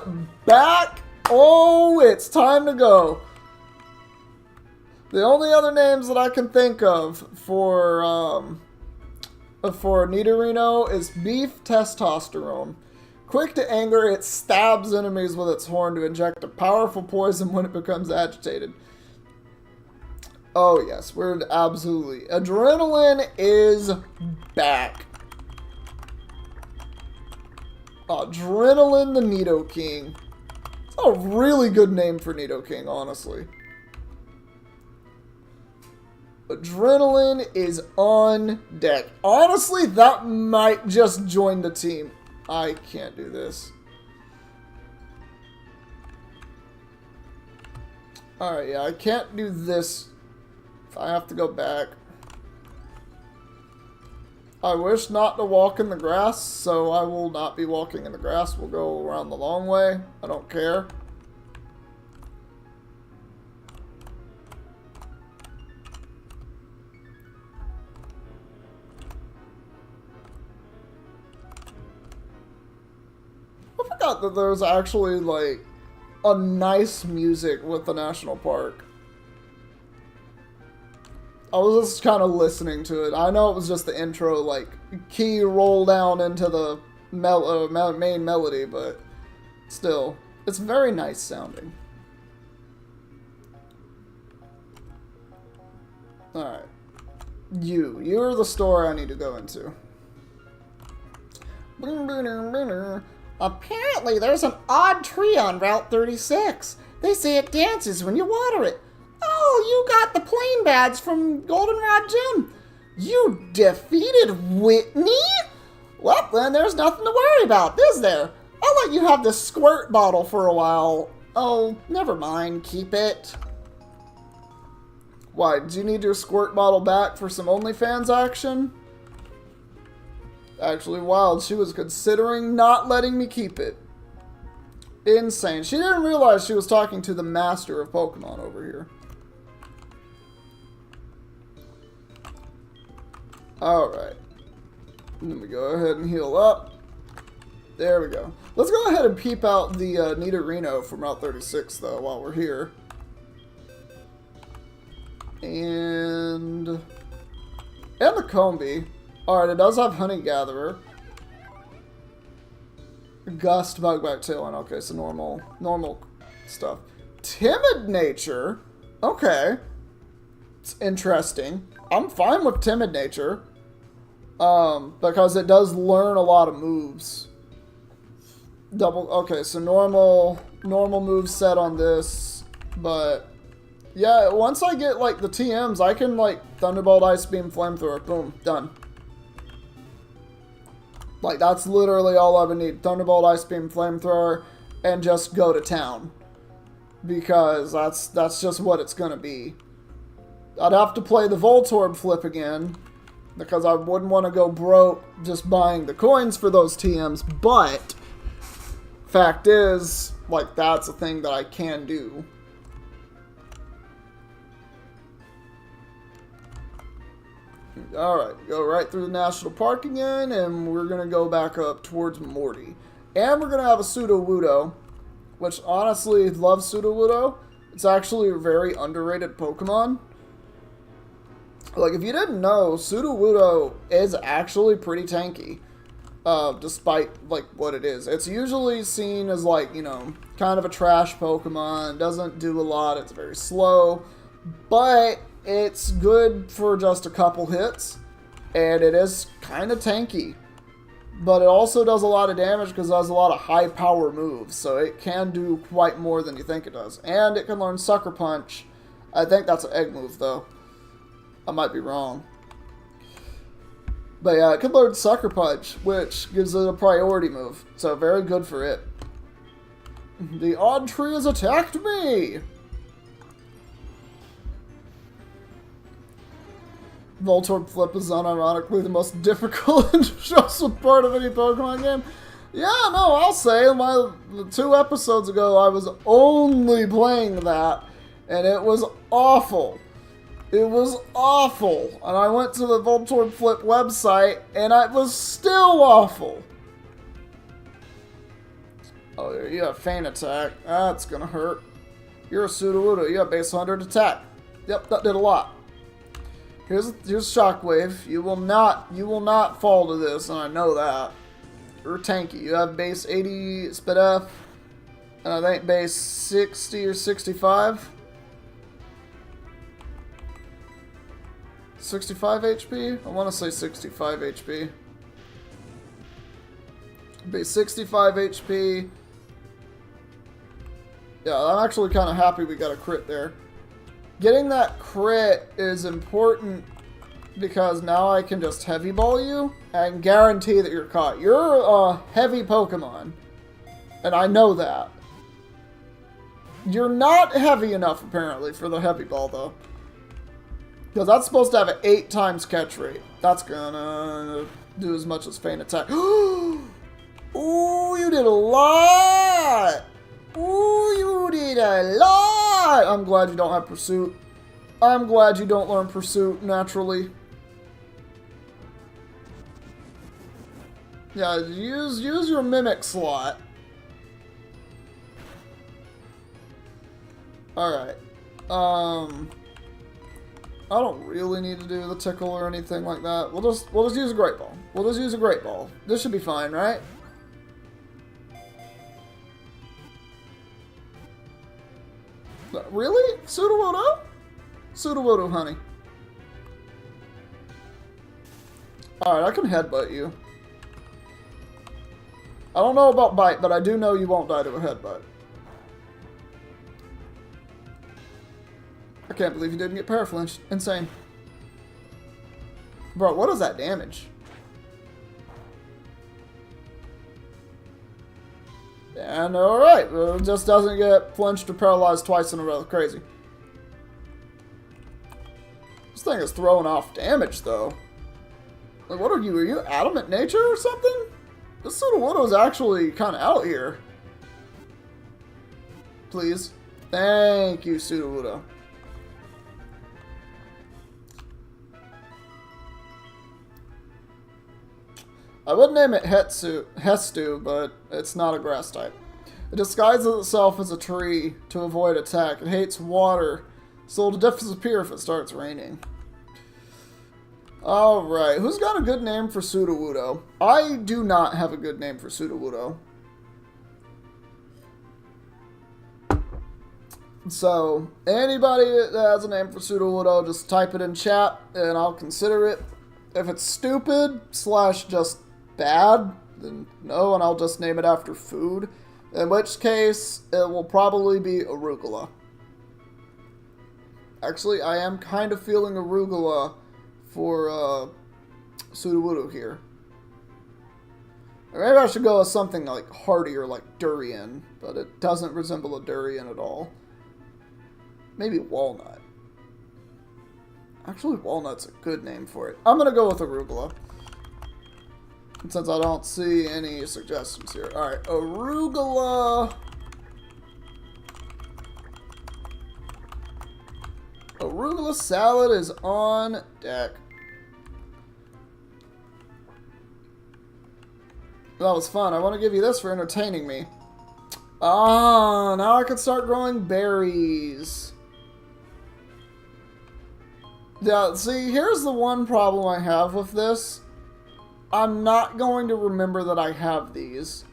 back. Oh, it's time to go. The only other names that I can think of for Nidorino is Beef Testosterone. Quick to anger, it stabs enemies with its horn to inject a powerful poison when it becomes agitated. Oh yes, we're absolutely. Adrenaline is back. Adrenaline the Nidoking. It's a really good name for Nidoking, honestly. Adrenaline is on deck. Honestly, that might just join the team. I can't do this. Alright, yeah, I can't do this. I have to go back. I wish not to walk in the grass, so I will not be walking in the grass. We'll go around the long way. I don't care. I forgot that there's actually, like, a nice music with the national park. I was just kind of listening to it. I know it was just the intro, like, key roll down into the main melody, but still, it's very nice sounding. Alright. You're the store I need to go into. Apparently, there's an odd tree on Route 36. They say it dances when you water it. Oh, you got the plain badge from Goldenrod Gym. You defeated Whitney? Well, then there's nothing to worry about, is there? I'll let you have the squirt bottle for a while. Oh, never mind. Keep it. Why, do you need your squirt bottle back for some OnlyFans action? Actually, wild. She was considering not letting me keep it. Insane. She didn't realize she was talking to the master of Pokemon over here. Alright. Let me go ahead and heal up. There we go. Let's go ahead and peep out the Nidorino from Route 36, though, while we're here. And the Combi. Alright, it does have Honey Gatherer. Gust, Bugback, Tailwind. Okay, so normal stuff. Timid Nature. Okay. It's interesting. I'm fine with Timid Nature. Because it does learn a lot of moves. Okay, so normal move set on this, but yeah, once I get like the TMs, I can like Thunderbolt, Ice Beam, Flamethrower, boom, done. Like that's literally all I would need. Thunderbolt, Ice Beam, Flamethrower, and just go to town. Because that's just what it's gonna be. I'd have to play the Voltorb flip again, because I wouldn't want to go broke just buying the coins for those TMs, but fact is, like, that's a thing that I can do. Alright, go right through the National Park again, and we're going to go back up towards Morty. And we're going to have a Sudowoodo, which honestly, love Sudowoodo. It's actually a very underrated Pokemon. Like, if you didn't know, Sudowoodo is actually pretty tanky. Despite, like, what it is. It's usually seen as, like, you know, kind of a trash Pokemon. Doesn't do a lot. It's very slow. But it's good for just a couple hits. And it is kind of tanky. But it also does a lot of damage because it has a lot of high power moves. So it can do quite more than you think it does. And it can learn Sucker Punch. I think that's an egg move, though. I might be wrong. But yeah, it can learn Sucker Punch, which gives it a priority move. So very good for it. The odd tree has attacked me! Voltorb flip is unironically the most difficult and stressful part of any Pokemon game. Yeah, no, I'll say, 2 episodes ago I was only playing that, and it was awful. It was awful. And I went to the Voltorb Flip website, and it was still awful. Oh, you have Feint Attack. That's gonna hurt. You're a Sudowoodo. You have base 100 attack. Yep, that did a lot. Here's Shockwave. You will not fall to this, and I know that. You're tanky. You have base 80 Spit F, and I think base 60 or 65. 65 HP? I want to say 65 HP. Be 65 HP. Yeah, I'm actually kind of happy we got a crit there. Getting that crit is important because now I can just heavy ball you and guarantee that you're caught. You're a heavy Pokemon, and I know that. You're not heavy enough, apparently, for the heavy ball, though. Because that's supposed to have an 8 times catch rate. That's gonna do as much as Feint Attack. Ooh, you did a lot! Ooh, you did a lot! I'm glad you don't have Pursuit. I'm glad you don't learn Pursuit naturally. Yeah, use your Mimic slot. Alright. I don't really need to do the tickle or anything like that. We'll just use a Great Ball. We'll just use a Great Ball. This should be fine, right? Really? Sudowoodo? Sudowoodo, honey. Alright, I can headbutt you. I don't know about bite, but I do know you won't die to a headbutt. I can't believe you didn't get paraflinched. Insane. Bro, what is that damage? And alright, it just doesn't get flinched or paralyzed twice in a row. Crazy. thing is throwing off damage, though. Like, what are you? Are you adamant nature or something? This Sudowoodo's actually kind of out here. Please. Thank you, Sudowoodo. I would name it Hestu, but it's not a grass type. It disguises itself as a tree to avoid attack. It hates water, so it'll disappear if it starts raining. Alright, who's got a good name for Sudowoodo? I do not have a good name for Sudowoodo. So, anybody that has a name for Sudowoodo, just type it in chat, and I'll consider it. If it's stupid / just bad, then no, and I'll just name it after food. In which case, it will probably be arugula. Actually, I am kind of feeling arugula for Sudowoodo here. Or maybe I should go with something like heartier, like durian, but it doesn't resemble a durian at all. Maybe walnut. Actually, walnut's a good name for it. I'm going to go with arugula. Since I don't see any suggestions here. Alright, arugula. Arugula salad is on deck. That was fun. I want to give you this for entertaining me. Ah, now I can start growing berries. Yeah, see, here's the one problem I have with this. I'm not going to remember that I have these.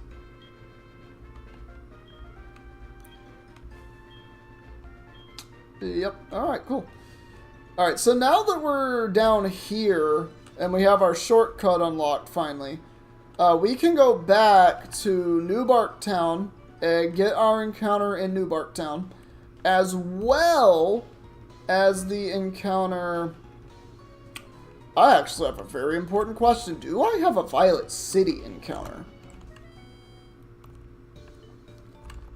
Yep, alright, cool. Alright, so now that we're down here, and we have our shortcut unlocked finally, we can go back to New Bark Town and get our encounter in New Bark Town, as well as the encounter... I actually have a very important question. Do I have a Violet City encounter?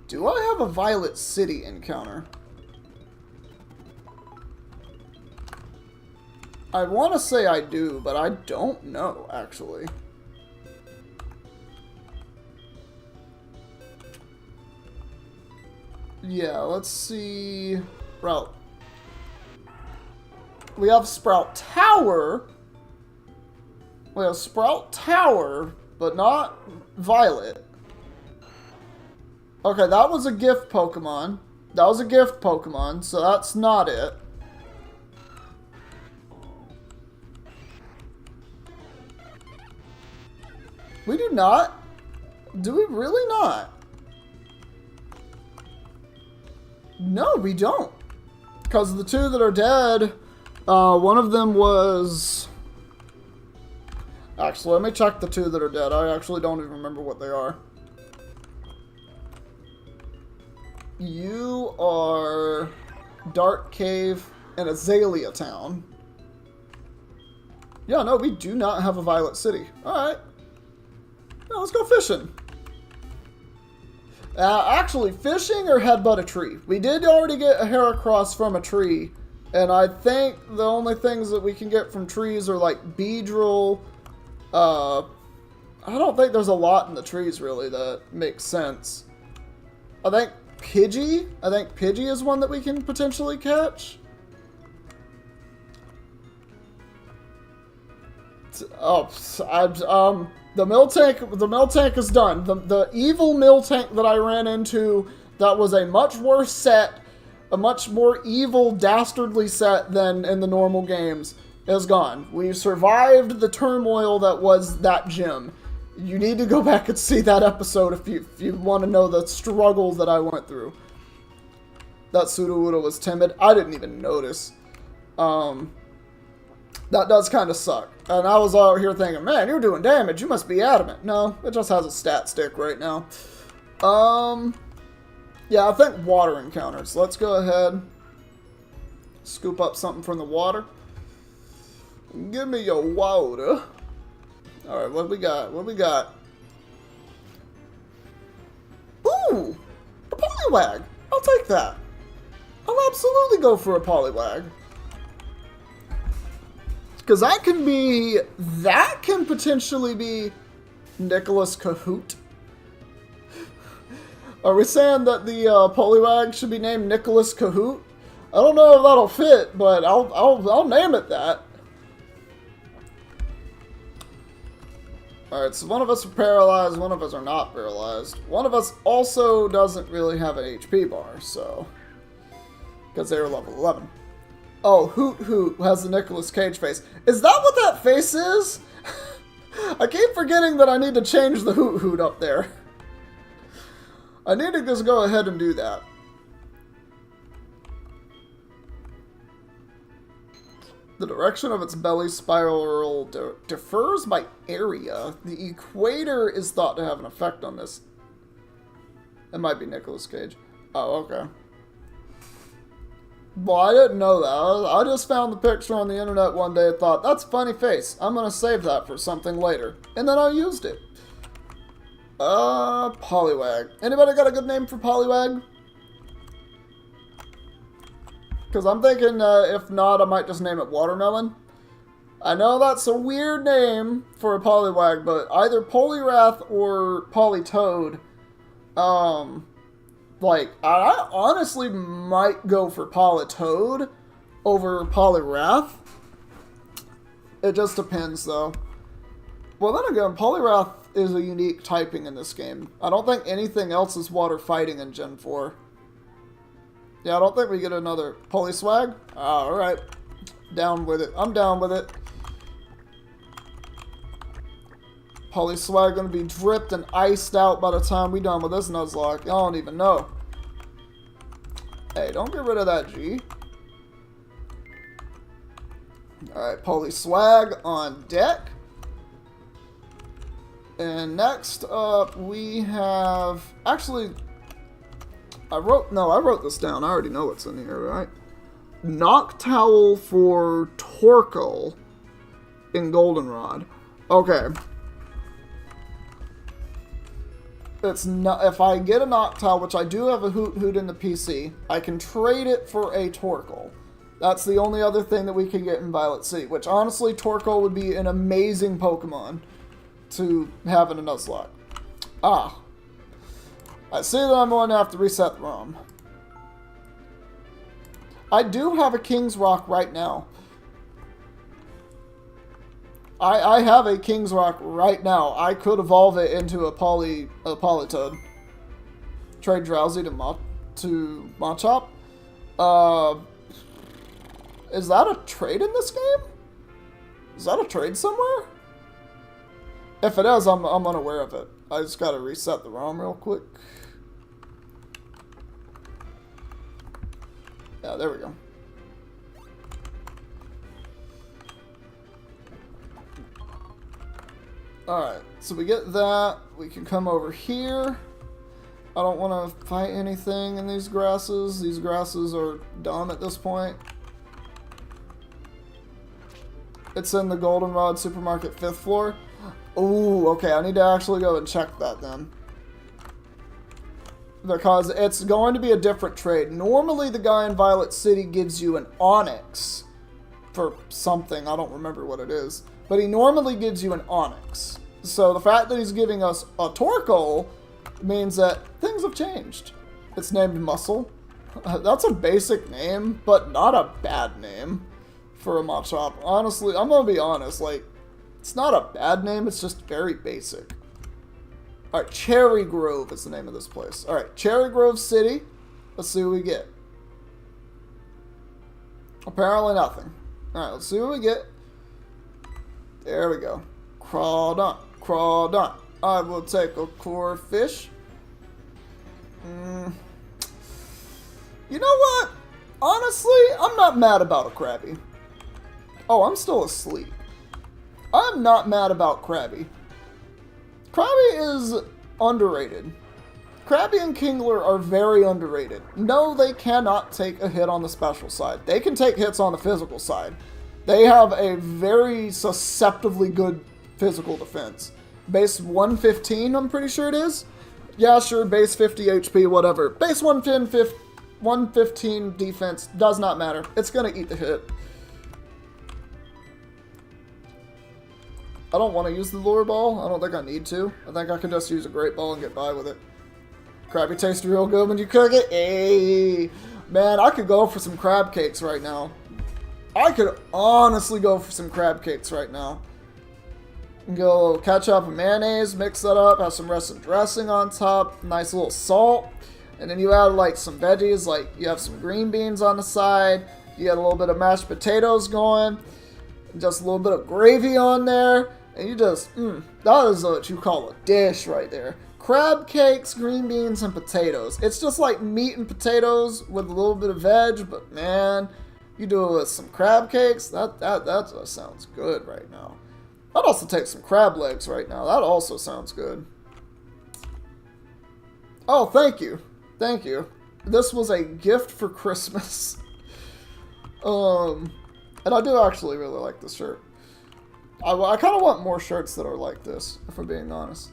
Do I have a Violet City encounter? I want to say I do, but I don't know, actually. Yeah, let's see... Route. We have Sprout Tower. We have Sprout Tower, but not Violet. Okay, that was a gift Pokemon. That was a gift Pokemon, so that's not it. We do not? Do we really not? No, we don't. Because the two that are dead... one of them was... Actually, let me check the two that are dead. I actually don't even remember what they are. You are... Dark Cave and Azalea Town. Yeah, no, we do not have a Violet City. Alright. Yeah, let's go fishing. Actually, fishing or headbutt a tree. We did already get a Heracross from a tree. And I think the only things that we can get from trees are like Beedrill. I don't think there's a lot in the trees really that makes sense. I think Pidgey. I think Pidgey is one that we can potentially catch. Oh, the Miltank is done. The evil Miltank that I ran into that was a much worse set, a much more evil, dastardly set than in the normal games, is gone. We survived the turmoil that was that gym. You need to go back and see that episode if you want to know the struggle that I went through. That Sudowoodo was timid. I didn't even notice. That does kind of suck. And I was out here thinking, man, you're doing damage. You must be adamant. No, it just has a stat stick right now. Yeah, I think water encounters. Let's go ahead. Scoop up something from the water. Give me your water. Alright, what we got? What we got? Ooh! A Poliwag! I'll take that. I'll absolutely go for a Poliwag. Because that can potentially be Nicholas Cahoot. Are we saying that the Poliwag should be named Nicholas Cahoot? I don't know if that'll fit, but I'll name it that. Alright, so one of us are paralyzed, one of us are not paralyzed. One of us also doesn't really have an HP bar, so... Because they're level 11. Oh, Hoot Hoot has the Nicolas Cage face. Is that what that face is? I keep forgetting that I need to change the Hoot Hoot up there. I need to just go ahead and do that. The direction of its belly spiral differs by area. The equator is thought to have an effect on this. It might be Nicolas Cage. Oh, okay. Well, I didn't know that. I just found the picture on the internet one day and thought, that's a funny face. I'm going to save that for something later. And then I used it. Poliwag. Anybody got a good name for Poliwag? Because I'm thinking, if not, I might just name it Watermelon. I know that's a weird name for a Poliwag, but either Poliwrath or Politoad, like, I honestly might go for Politoad over Poliwrath. It just depends, though. Well, then again, Poliwrath is a unique typing in this game. I don't think anything else is water fighting in Gen 4. Yeah, I don't think we get another Poliswag. Alright. Down with it. I'm down with it. Poliswag gonna be dripped and iced out by the time we done with this Nuzlocke. I don't even know. Hey, don't get rid of that G. Alright, Poliswag on deck. And next up we have... Actually... I wrote this down. I already know what's in here, right? Noctowl for Torkoal in Goldenrod. Okay. It's not, if I get a Noctowl, which I do have a Hoot Hoot in the PC, I can trade it for a Torkoal. That's the only other thing that we can get in Violet City, which honestly, Torkoal would be an amazing Pokemon to have in a Nuzlocke. Ah. I see that I'm going to have to reset the ROM. I do have a King's Rock right now. I have a King's Rock right now. I could evolve it into a Politoad. Trade Drowsy to Machop. Is that a trade in this game? Is that a trade somewhere? If it is, I'm unaware of it. I just gotta reset the ROM real quick. Yeah, there we go. Alright, so we get that. We can come over here. I don't want to fight anything in these grasses. These grasses are dumb at this point. It's in the Goldenrod Supermarket 5th floor. Ooh, okay, I need to actually go and check that then. Because it's going to be a different trade. Normally the guy in Violet City gives you an Onyx for something. I don't remember what it is. But he normally gives you an Onyx. So the fact that he's giving us a Torkoal means that things have changed. It's named Muscle. That's a basic name, but not a bad name for a Machop. Honestly, I'm going to be honest. Like, it's not a bad name, it's just very basic. Alright, Cherry Grove is the name of this place. Alright, Cherry Grove City. Let's see what we get. Apparently nothing. Alright, let's see what we get. There we go. Crawdon. Crawdon. I will take a core fish. You know what? Honestly, I'm not mad about a Krabby. Oh, I'm still asleep. I'm not mad about Krabby. Krabby is underrated. Krabby and Kingler are very underrated. No, they cannot take a hit on the special side. They can take hits on the physical side. They have a very susceptibly good physical defense. Base 115, I'm pretty sure it is. Yeah, sure, base 50 HP, whatever. Base 115 defense, does not matter. It's going to eat the hit. I don't want to use the lure ball. I don't think I need to. I think I can just use a great ball and get by with it. Krabby tastes real good when you cook it. Hey, man, I could go for some crab cakes right now. I could honestly go for some crab cakes right now. Go ketchup and mayonnaise, mix that up, have some russet dressing on top, nice little salt, and then you add like some veggies, like you have some green beans on the side, you get a little bit of mashed potatoes going, just a little bit of gravy on there, and you just, that is what you call a dish right there. Crab cakes, green beans, and potatoes. It's just like meat and potatoes with a little bit of veg, but man, you do it with some crab cakes, that just sounds good right now. I'd also take some crab legs right now. That also sounds good. Oh, thank you. Thank you. This was a gift for Christmas. And I do actually really like this shirt. I kind of want more shirts that are like this, if I'm being honest.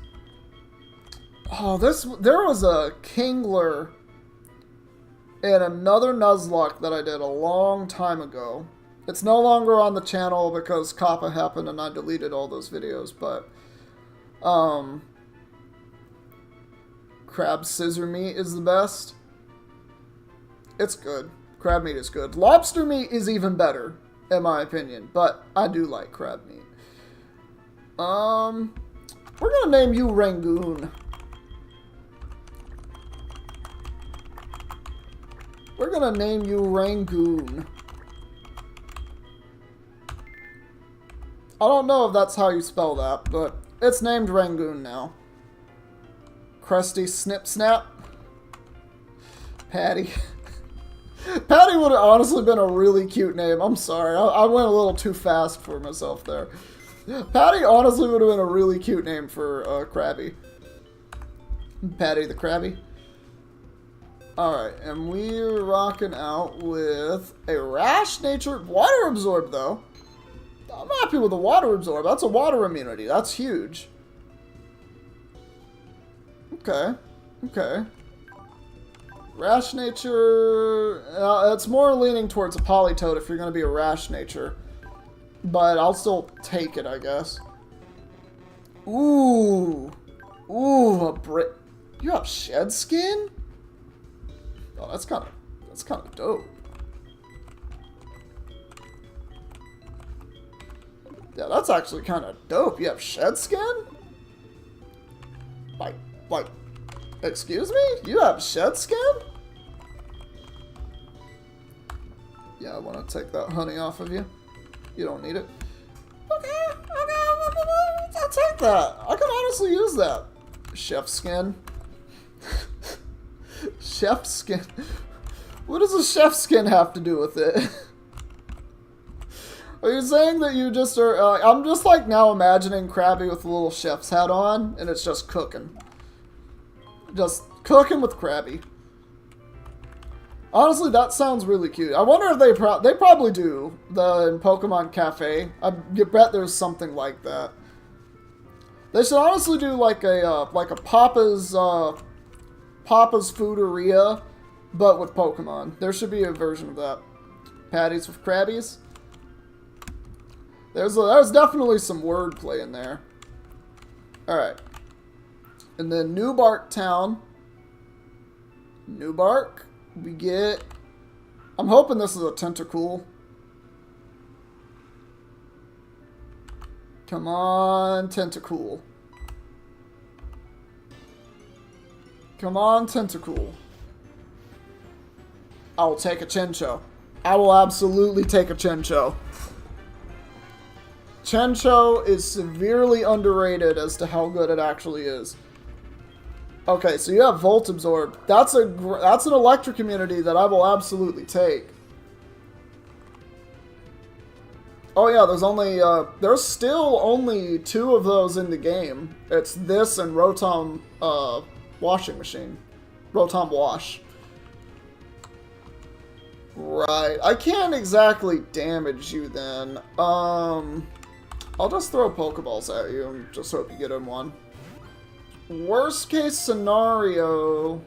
Oh, there was a Kingler in another Nuzlocke that I did a long time ago. It's no longer on the channel because Kappa happened and I deleted all those videos, but crab scissor meat is the best. It's good. Crab meat is good. Lobster meat is even better, in my opinion, but I do like crab meat. We're gonna name you Rangoon. We're gonna name you Rangoon. I don't know if that's how you spell that, but it's named Rangoon now. Krusty Snip Snap. Patty. Patty would have honestly been a really cute name. I'm sorry. I went a little too fast for myself there. Patty honestly would have been a really cute name for Krabby. Patty the Krabby. Alright, and we're rocking out with a Rash Nature Water Absorb, though. I'm happy with the Water Absorb. That's a water immunity. That's huge. Okay. Okay. Rash Nature... it's more leaning towards a Politoed if you're going to be a Rash Nature. But I'll still take it, I guess. Ooh. Ooh, a Brit... You have Shed Skin? Oh, that's kind of dope. Yeah, that's actually kind of dope. You have Shed Skin? Like, excuse me? You have Shed Skin? Yeah, I want to take that honey off of you. You don't need it. Okay, I'll take that. I can honestly use that. Chef Skin. Chef Skin. What does a Chef Skin have to do with it? Are you saying that you just are... I'm just like now imagining Krabby with a little chef's hat on, and it's just cooking. Just cooking with Krabby. Honestly, that sounds really cute. I wonder if they probably do in Pokemon Cafe. I bet there's something like that. They should honestly do like a Papa's Fooderia, but with Pokemon. There should be a version of that. Patties with Krabbies. There's definitely some wordplay in there. Alright. And then New Bark Town. New Bark. We get... I'm hoping this is a Tentacool. Come on, Tentacool. Come on, Tentacool. I will take a Chinchou. I will absolutely take a Chinchou. Chinchou is severely underrated as to how good it actually is. Okay, so you have Volt Absorb. That's an electric immunity that I will absolutely take. Oh yeah, there's still only 2 of those in the game. It's this and Rotom washing machine. Rotom Wash. Right, I can't exactly damage you then. I'll just throw Pokeballs at you and just hope you get in one. Worst case scenario,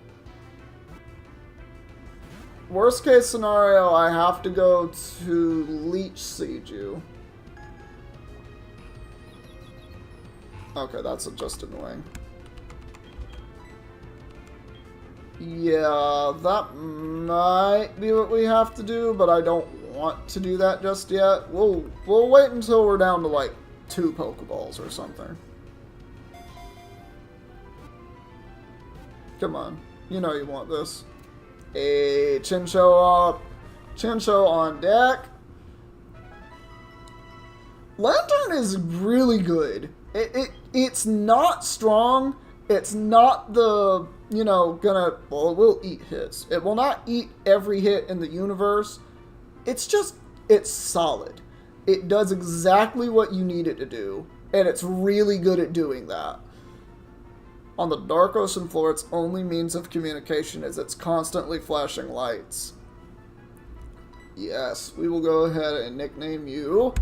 I have to go to Leech Seed you. Okay, that's just annoying. Yeah, that might be what we have to do, but I don't want to do that just yet. We'll wait until we're down to like 2 Pokeballs or something. Come on, you know you want this. A Chinchou up, Chinchou on deck. Lantern is really good. It's not strong. It's not the, you know, well, it will eat hits. It will not eat every hit in the universe. It's solid. It does exactly what you need it to do, and it's really good at doing that. On the Dark Ocean floor, its only means of communication is it's constantly flashing lights. Yes, we will go ahead and nickname you.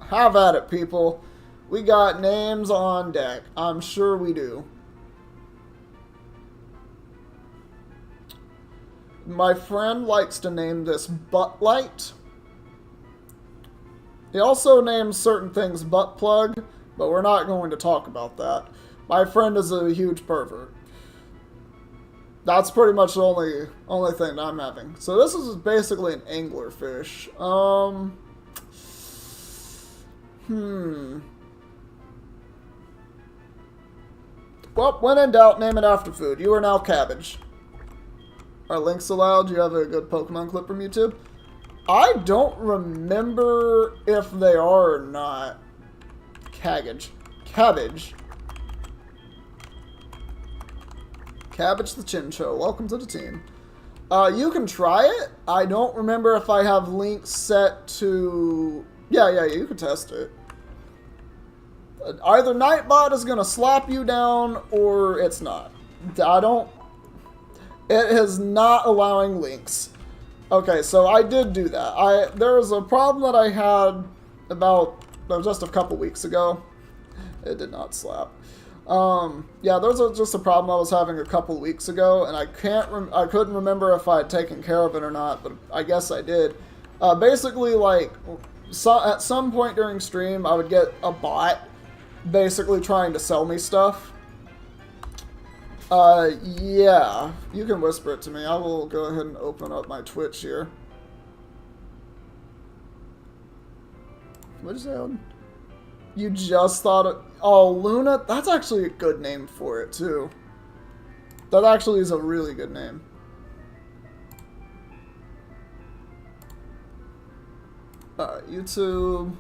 Have at it, people. We got names on deck. I'm sure we do. My friend likes to name this Butt Light. He also names certain things Butt Plug, but we're not going to talk about that. My friend is a huge pervert. That's pretty much the only thing I'm having. So this is basically an anglerfish. Well, when in doubt, name it after food. You are now Cabbage. Are links allowed? Do you have a good Pokemon clip from YouTube? I don't remember if they are or not. Cabbage. Cabbage the Chinchou. Welcome to the team. You can try it. I don't remember if I have links set to... Yeah, you can test it. Either Nightbot is going to slap you down, or it's not. It is not allowing links. Okay, so I did do that. There was a problem that I had about just a couple weeks ago. It did not slap. Yeah, there was just a problem I was having a couple weeks ago, and I couldn't remember if I had taken care of it or not, but I guess I did. Basically, like, at some point during stream, I would get a bot basically trying to sell me stuff. Yeah, you can whisper it to me. I will go ahead and open up my Twitch here. What is that? You just thought it... Oh, Luna? That's actually a good name for it, too. That actually is a really good name. Alright, YouTube.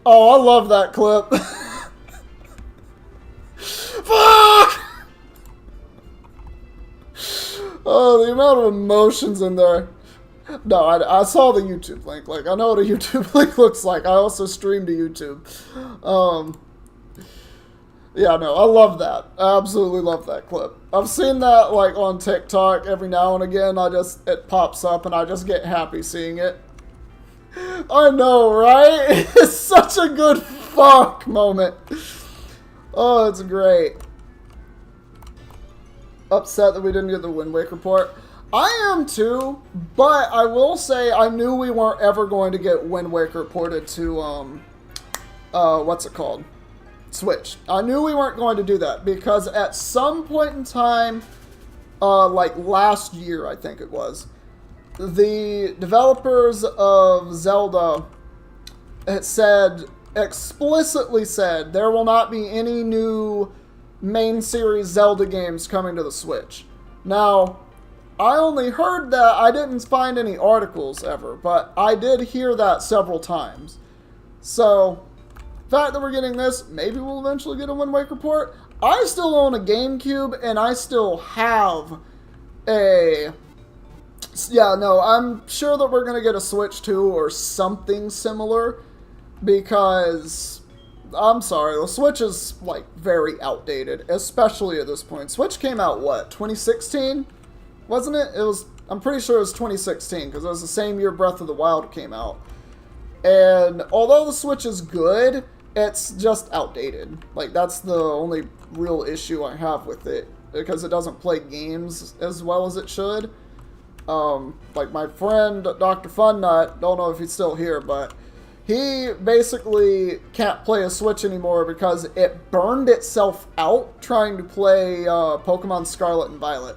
Oh, I love that clip. Fuck! Oh, the amount of emotions in there. No, I saw the YouTube link. Like, I know what a YouTube link looks like. I also stream to YouTube. Yeah, no, I love that. I absolutely love that clip. I've seen that, like, on TikTok every now and again. It pops up and I just get happy seeing it. I know, right? It's such a good fuck moment. Oh, it's great. Upset that we didn't get the Wind Waker port. I am too, but I will say I knew we weren't ever going to get Wind Waker ported to, what's it called? Switch. I knew we weren't going to do that because at some point in time, like last year, I think it was, the developers of Zelda explicitly said there will not be any new main series Zelda games coming to the Switch. Now, I only heard that. I didn't find any articles ever, but I did hear that several times. So, the fact that we're getting this, maybe we'll eventually get a Wind Waker port. I still own a GameCube, and I still have a... Yeah, no, I'm sure that we're going to get a Switch 2 or something similar, because, I'm sorry, the Switch is, like, very outdated, especially at this point. Switch came out, what, 2016? Wasn't it? I'm pretty sure it was 2016, because it was the same year Breath of the Wild came out. And although the Switch is good, it's just outdated. Like, that's the only real issue I have with it, because it doesn't play games as well as it should. Like my friend, Dr. Funnut, don't know if he's still here, but he basically can't play a Switch anymore because it burned itself out trying to play Pokemon Scarlet and Violet.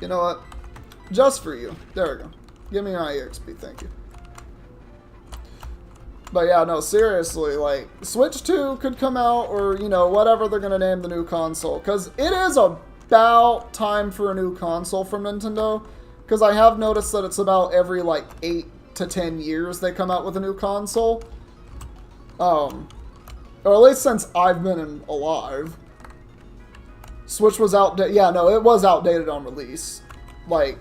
You know what? Just for you. There we go. Give me my EXP, thank you. But yeah, no, seriously, like, Switch 2 could come out, or, you know, whatever they're going to name the new console. Because it is about time for a new console from Nintendo. Because I have noticed that it's about every, like, 8 to 10 years they come out with a new console. Or at least since I've been alive. Switch was outdated. Yeah, no, it was outdated on release. Like,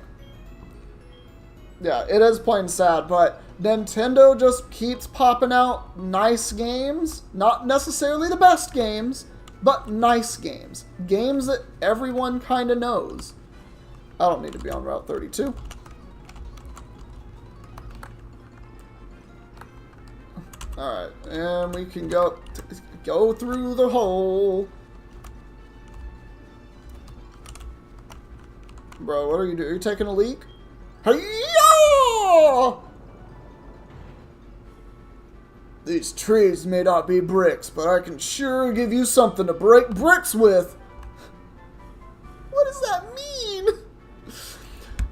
yeah, it is plain sad, but Nintendo just keeps popping out nice games. Not necessarily the best games, but nice games. Games that everyone kind of knows. I don't need to be on Route 32. Alright, and we can go through the hole. Bro, what are you doing? Are you taking a leak? Hey-ya! These trees may not be bricks, but I can sure give you something to break bricks with. What does that mean?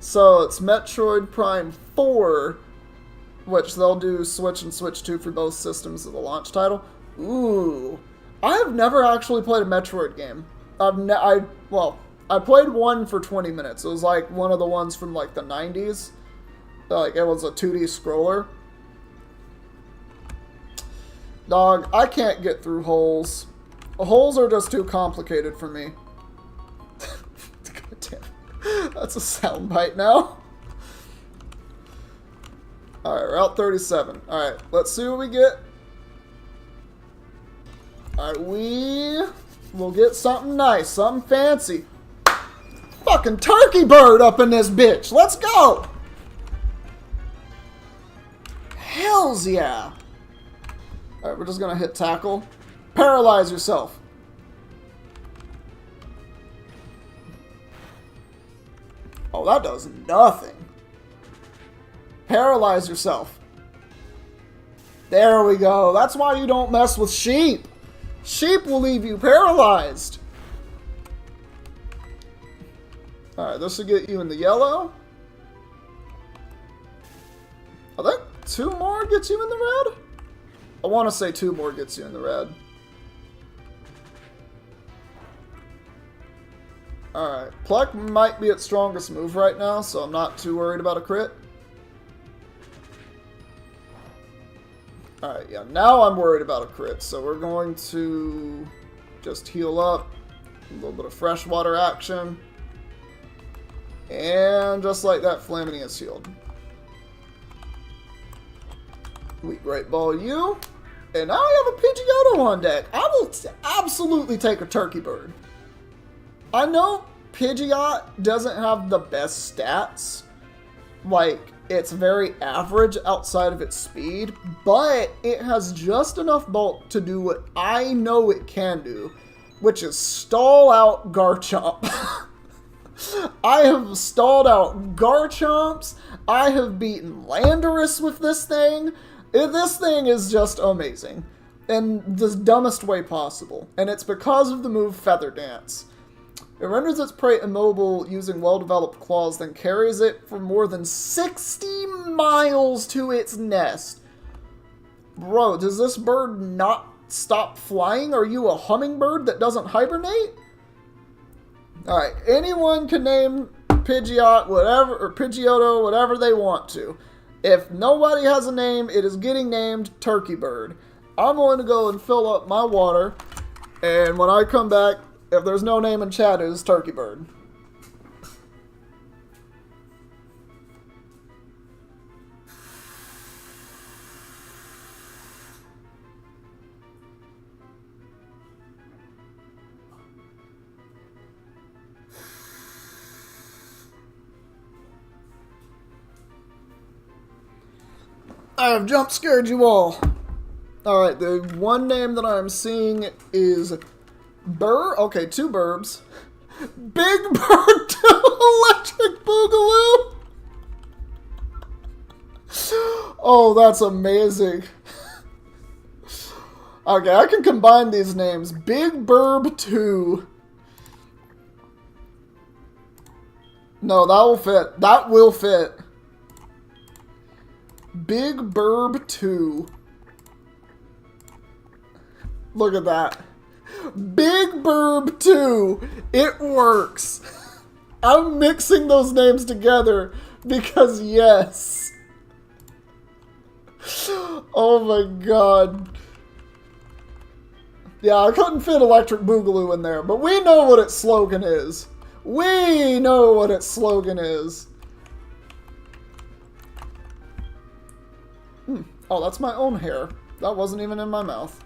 So it's Metroid Prime 4, which they'll do Switch and Switch 2 for both systems of the launch title. Ooh. I have never actually played a Metroid game. I played one for 20 minutes. It was like one of the ones from like the 90s. Like it was a 2D scroller. Dog, I can't get through holes. Holes are just too complicated for me. God damn. That's a soundbite now. Alright, Route 37. Alright, let's see what we get. Alright, we will get something nice, something fancy. Fucking turkey bird up in this bitch. Let's go. Hells yeah. Alright, we're just gonna hit tackle. Paralyze yourself. Oh, that does nothing. Paralyze yourself. There we go. That's why you don't mess with sheep. Sheep will leave you paralyzed. Alright, this should get you in the yellow. I think 2 more gets you in the red? I want to say 2 more gets you in the red. Alright, Pluck might be its strongest move right now, so I'm not too worried about a crit. Alright, yeah, now I'm worried about a crit, so we're going to just heal up. A little bit of freshwater action. And just like that, Flamini is healed. We Great Ball you. And now I have a Pidgeotto on deck. I will absolutely take a Turkey Bird. I know Pidgeot doesn't have the best stats. Like, it's very average outside of its speed. But it has just enough bulk to do what I know it can do. Which is stall out Garchomp. I have stalled out Garchomps. I have beaten Landorus with this thing. This thing is just amazing. In the dumbest way possible. And it's because of the move Feather Dance. It renders its prey immobile using well-developed claws, then carries it for more than 60 miles to its nest. Bro, does this bird not stop flying? Are you a hummingbird that doesn't hibernate? Alright, anyone can name Pidgeot, whatever, or Pidgeotto, whatever they want to. If nobody has a name, it is getting named Turkey Bird. I'm going to go and fill up my water, and when I come back, if there's no name in chat, it is Turkey Bird. I have jump scared you all. Alright, the one name that I'm seeing is Okay, 2 burbs. Big Bird 2 Electric Boogaloo! Oh, that's amazing. Okay, I can combine these names. Big Burb 2. No, that will fit. That will fit. Big Burb 2. Look at that. Big Burb 2. It works. I'm mixing those names together because yes. Oh my god. Yeah, I couldn't fit Electric Boogaloo in there, but we know what its slogan is. We know what its slogan is. Oh, that's my own hair. That wasn't even in my mouth.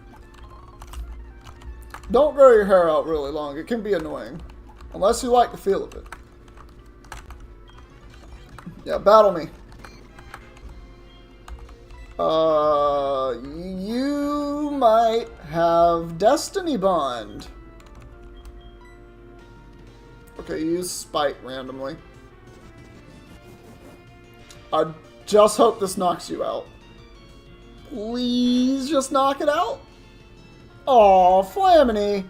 Don't grow your hair out really long. It can be annoying. Unless you like the feel of it. Yeah, battle me. You might have Destiny Bond. Okay, use Spite randomly. I just hope this knocks you out. Please just knock it out. Aw, Flamini.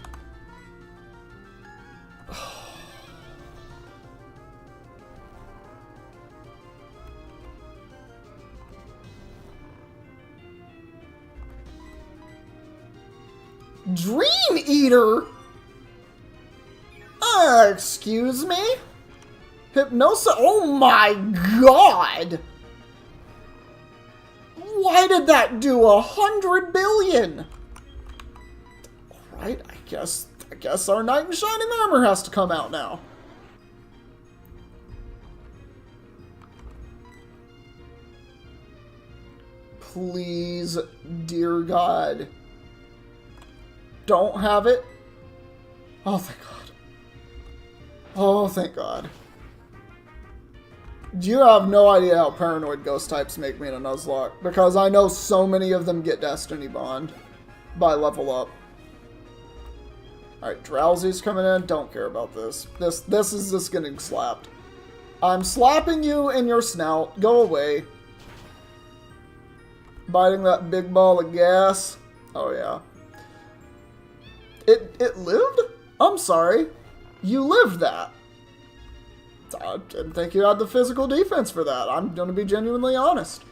Dream Eater? Excuse me? Hypnosis? Oh my god! Why did that do 100 billion? Alright, I guess our Knight in Shining Armor has to come out now. Please, dear God. Don't have it. Oh, thank God. Oh, thank God. You have no idea how paranoid ghost types make me in a Nuzlocke, because I know so many of them get Destiny Bond by level up. Alright, Drowsy's coming in. Don't care about this. This is just getting slapped. I'm slapping you in your snout. Go away. Biting that big ball of gas. Oh, yeah. It lived? I'm sorry. You lived that. I didn't think you had the physical defense for that. I'm going to be genuinely honest.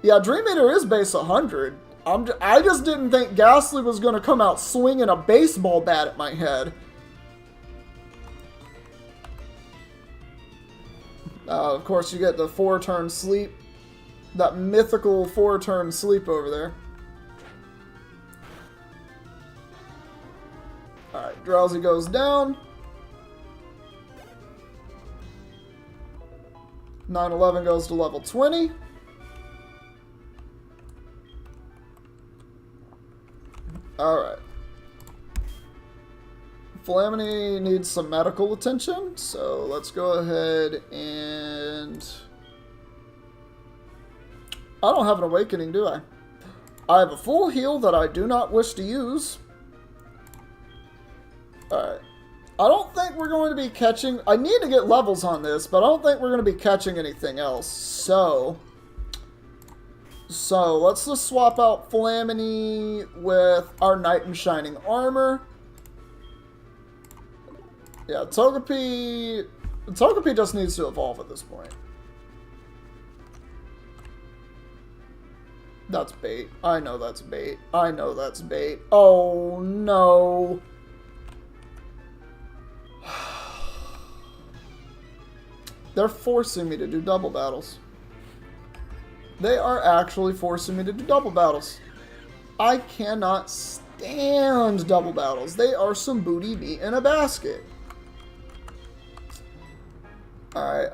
Yeah, Dream Eater is base 100. I just didn't think Ghastly was going to come out swinging a baseball bat at my head. Of course, you get the 4-turn sleep. That mythical 4-turn sleep over there. Alright, Drowsy goes down. 9/11 goes to level 20. Alright. Flamini needs some medical attention, so let's go ahead and... I don't have an awakening, do I? I have a full heal that I do not wish to use. Alright. I don't think we're going to be catching... I need to get levels on this, but I don't think we're going to be catching anything else. So let's just swap out Flamini with our Knight in Shining Armor. Yeah, Togepi just needs to evolve at this point. That's bait. I know that's bait. I know that's bait. Oh, no. They're forcing me to do double battles. They are actually forcing me to do double battles. I cannot stand double battles. They are some booty meat in a basket. Alright,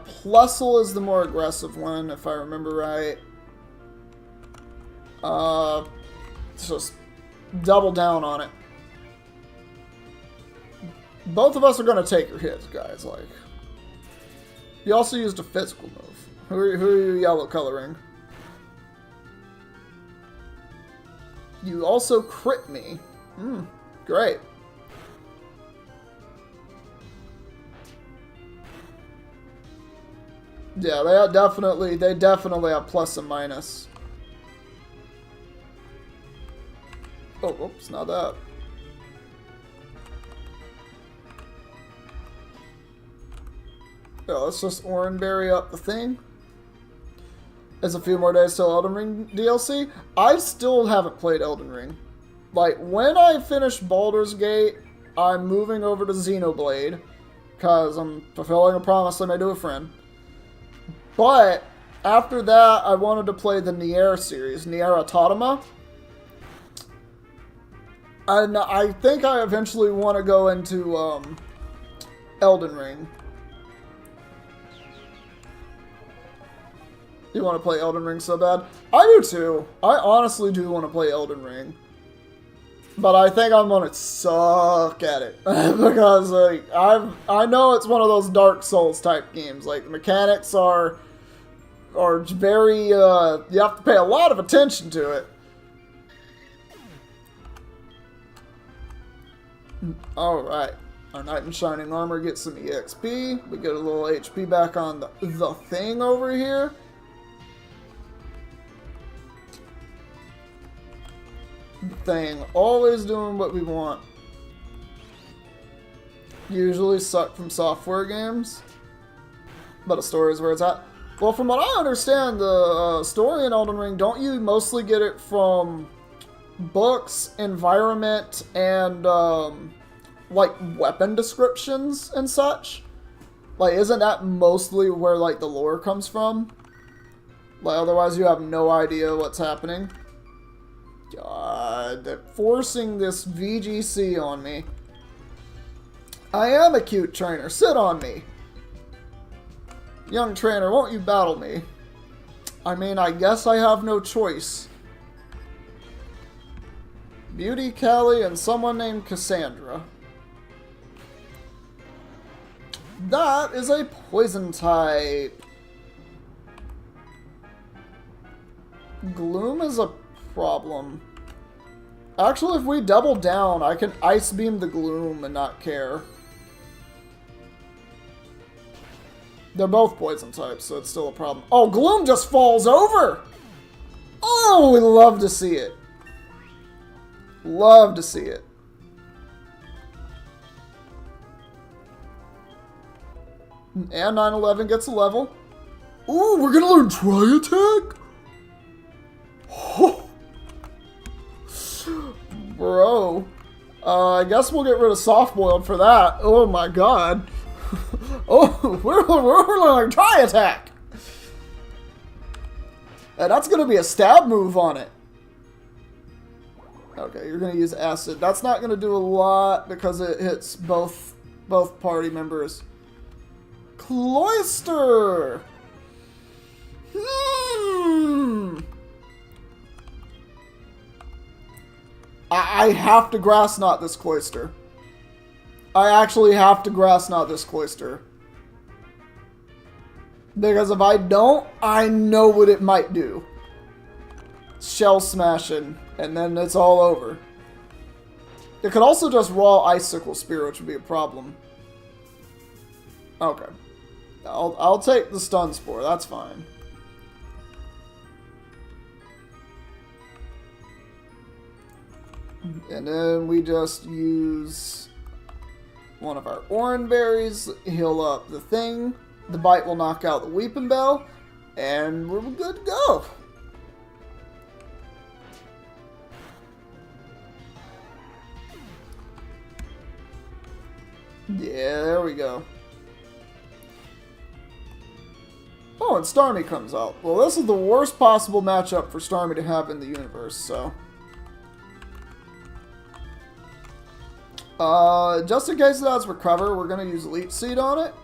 Plusle is the more aggressive one, if I remember right. Just double down on it. Both of us are going to take your hits, guys. Like, you also used a physical move. Who are you yellow coloring? You also crit me. Great. Yeah, they definitely have plus and minus. Oh, oops, not that. Yeah, let's just Oranberry up the thing. There's a few more days till Elden Ring DLC. I still haven't played Elden Ring. Like, when I finish Baldur's Gate, I'm moving over to Xenoblade, because I'm fulfilling a promise I made to a friend. But, after that, I wanted to play the Nier series, Nier Automata. And I think I eventually want to go into, Elden Ring. You want to play Elden Ring so bad? I do too. I honestly do want to play Elden Ring. But I think I'm gonna suck at it. Because, like, I know it's one of those Dark Souls type games. Like, the mechanics are very, you have to pay a lot of attention to it. Alright. Our Knight in Shining Armor gets some EXP. We get a little HP back on the thing over here. Thing, always doing what we want. Usually suck from software games, but a story is where it's at. Well, from what I understand, the story in Elden Ring, don't you mostly get it from books, environment, and like weapon descriptions and such? Like, isn't that mostly where like the lore comes from? Like, otherwise you have no idea what's happening. God, they're forcing this VGC on me. I am a cute trainer. Sit on me. Young trainer, won't you battle me? I mean, I guess I have no choice. Beauty, Callie, and someone named Cassandra. That is a poison type. Gloom is a problem. Actually, if we double down, I can Ice Beam the Gloom and not care. They're both poison types, so it's still a problem. Oh, Gloom just falls over! Oh, we love to see it. Love to see it. And 9/11 gets a level. Ooh, we're gonna learn Tri-Attack? Oh. Bro. I guess we'll get rid of Soft Boiled for that. Oh my god. Oh, we're learning Tri-Attack. And that's gonna be a stab move on it. Okay, you're gonna use Acid. That's not gonna do a lot because it hits both party members. Cloister! I have to Grass Knot this Cloister. I actually have to Grass Knot this Cloister. Because if I don't, I know what it might do. Shell Smashing, and then it's all over. It could also just raw Icicle Spear, which would be a problem. Okay. I'll take the Stun Spore, that's fine. And then we just use one of our Oran Berries, heal up the thing. The Bite will knock out the Weeping Bell, and we're good to go. Yeah, there we go. Oh, and Starmie comes out. Well, this is the worst possible matchup for Starmie to have in the universe, so. Just in case it has Recover, we're going to use Leech Seed on it.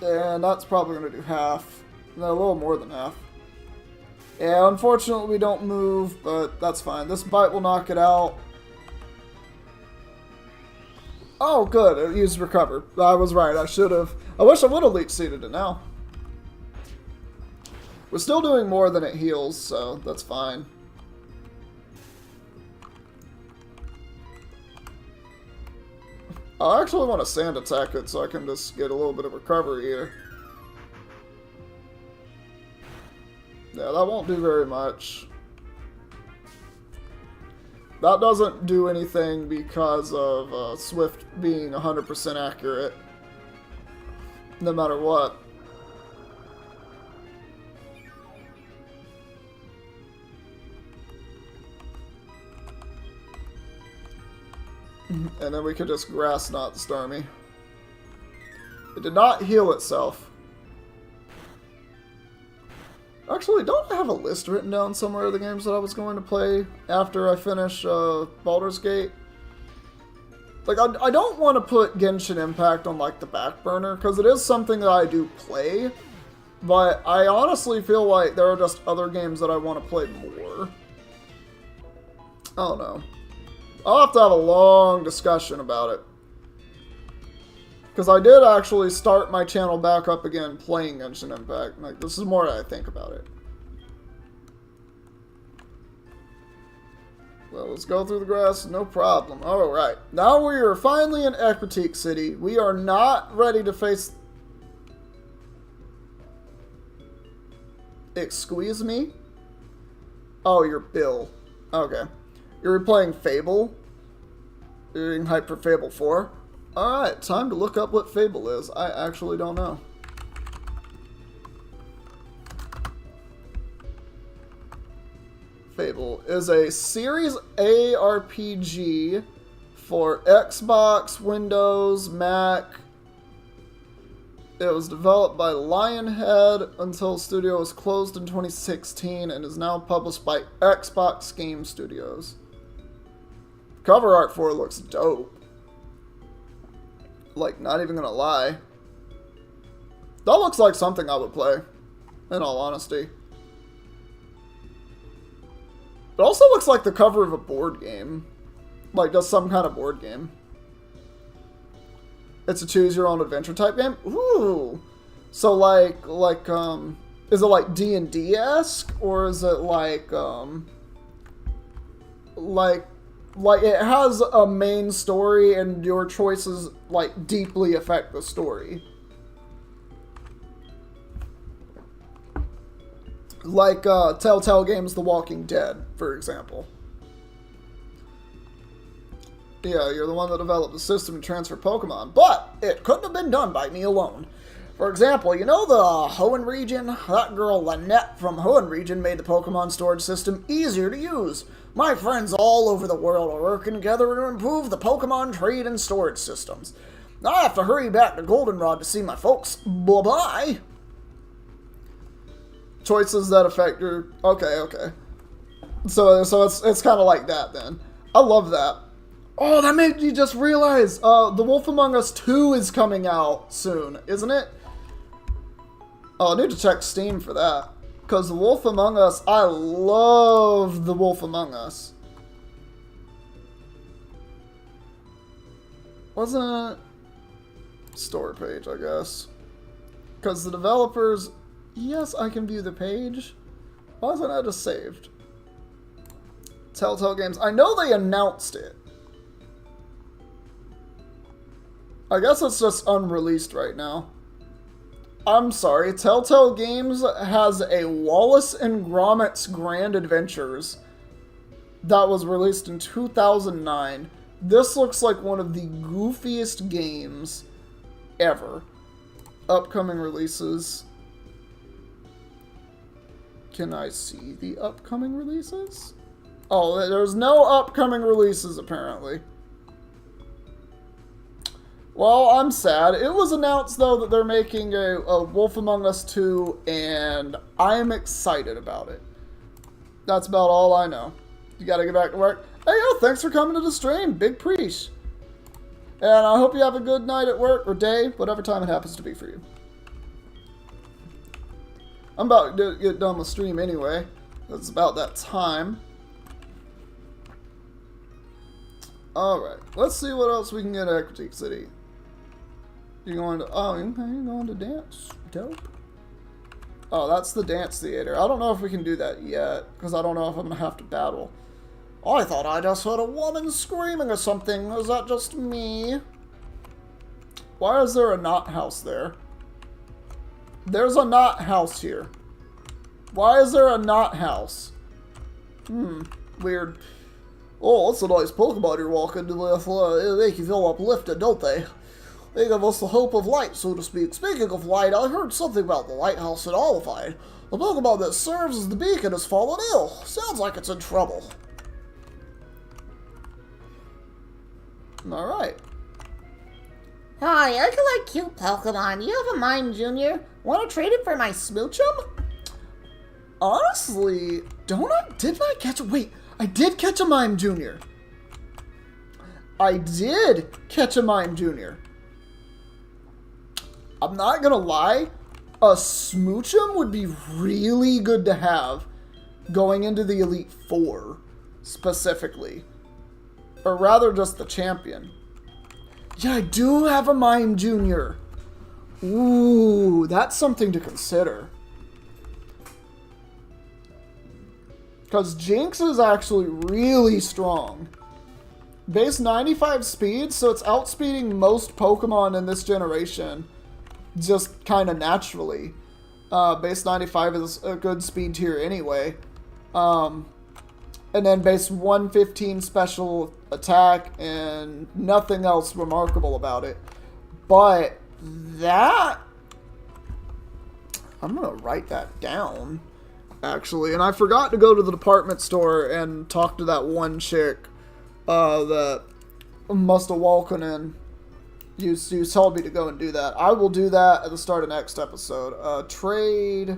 And that's probably going to do half. No, a little more than half. Yeah, unfortunately we don't move, but that's fine. This Bite will knock it out. Oh, good. It used Recover. I was right. I should have. I wish I would have Leech Seeded it now. We're still doing more than it heals, so that's fine. I actually want to sand attack it so I can just get a little bit of recovery here. Yeah, that won't do very much. That doesn't do anything because of Swift being 100% accurate. No matter what. And then we could just grass knot the Starmie. It did not heal itself. Actually, don't I have a list written down somewhere of the games that I was going to play after I finish Baldur's Gate? Like, I don't want to put Genshin Impact on, like, the back burner, because it is something that I do play, but I honestly feel like there are just other games that I want to play more. I don't know. I'll have to have a long discussion about it. Because I did actually start my channel back up again playing Genshin Impact. Like, this is more that I think about it. Well, let's go through the grass, no problem. Alright, now we are finally in Ekritique City. We are not ready to face... Excuse me? Oh, you're Bill. Okay. You're playing Fable? You're getting hyped for Fable 4? Alright, time to look up what Fable is. I actually don't know. Fable is a Series A RPG for Xbox, Windows, Mac. It was developed by Lionhead until studio was closed in 2016 and is now published by Xbox Game Studios. Cover art for it looks dope. Like, not even gonna lie. That looks like something I would play, in all honesty. It also looks like the cover of a board game. Like, just some kind of board game. It's a choose-your-own-adventure type game? Ooh! So, is it like D&D-esque? Or is it like it has a main story and your choices, like, deeply affect the story? Like, Telltale Games' The Walking Dead, for example. Yeah, you're the one that developed the system to transfer Pokemon, but it couldn't have been done by me alone. For example, you know the Hoenn region? That girl Lynette from Hoenn region made the Pokemon storage system easier to use. My friends all over the world are working together to improve the Pokemon trade and storage systems. I have to hurry back to Goldenrod to see my folks. Bye-bye. Choices that affect your... Okay. So it's kind of like that then. I love that. Oh, that made me just realize The Wolf Among Us 2 is coming out soon, isn't it? Oh, I need to check Steam for that. Because The Wolf Among Us, I love The Wolf Among Us. Wasn't it... Store page, I guess. Because the developers... Yes, I can view the page. Why isn't that just saved? Telltale Games. I know they announced it. I guess it's just unreleased right now. I'm sorry, Telltale Games has a Wallace and Gromit's Grand Adventures that was released in 2009. This looks like one of the goofiest games ever. Upcoming releases. Can I see the upcoming releases? Oh, there's no upcoming releases apparently. Well, I'm sad. It was announced, though, that they're making a Wolf Among Us 2, and I'm excited about it. That's about all I know. You gotta get back to work. Hey, yo, thanks for coming to the stream. Big preach. And I hope you have a good night at work, or day, whatever time it happens to be for you. I'm about to get done with stream anyway. It's about that time. Alright, let's see what else we can get at Ekritique City. You're going to... Oh, you're going to dance? Dope. Oh, that's the dance theater. I don't know if we can do that yet, because I don't know if I'm going to have to battle. I thought I just heard a woman screaming or something. Is that just me? Why is there a knot house there? There's a knot house here. Why is there a knot house? Weird. Oh, that's a nice Pokemon you're walking with. They make you feel uplifted, don't they? They give us the hope of light, so to speak. Speaking of light, I heard something about the lighthouse at Olivine. The Pokemon that serves as the beacon has fallen ill. Sounds like it's in trouble. Alright. Hi, I collect cute Pokemon. You have a Mime Jr.? Want to trade it for my Smoochum? Honestly, didn't I catch wait, I did catch a Mime Jr. I did catch a Mime Jr. I'm not gonna lie, a Smoochum would be really good to have going into the Elite Four, specifically. Or rather, just the champion. Yeah, I do have a Mime Jr. Ooh, that's something to consider. Because Jinx is actually really strong. Base 95 speed, so it's outspeeding most Pokemon in this generation. Just kind of naturally. Base 95 is a good speed tier anyway. And then base 115 special attack and nothing else remarkable about it. But that... I'm going to write that down, actually. And I forgot to go to the department store and talk to that one chick that must have walked in. You told me to go and do that. I will do that at the start of next episode. Trade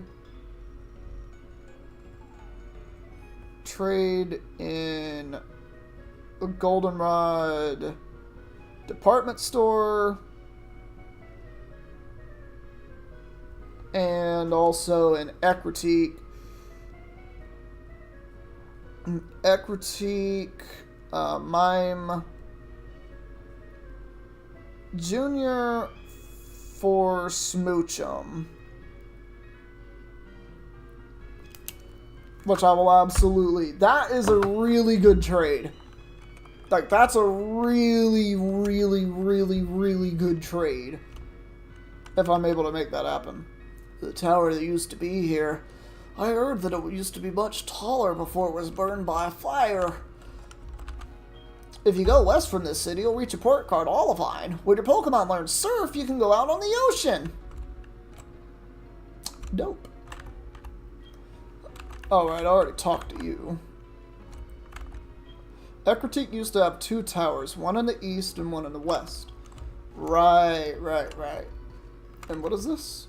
in a Goldenrod department store. And also an Equitique. Mime Junior for Smoochum. Which I will absolutely... That is a really good trade. Like, that's a really, really, really, really good trade. If I'm able to make that happen. The tower that used to be here. I heard that it used to be much taller before it was burned by a fire. If you go west from this city, you'll reach a port called Olivine. When your Pokemon learn surf, you can go out on the ocean. Dope. Alright, I already talked to you. Equitique used to have 2 towers, one in the east and one in the west. Right. And what is this?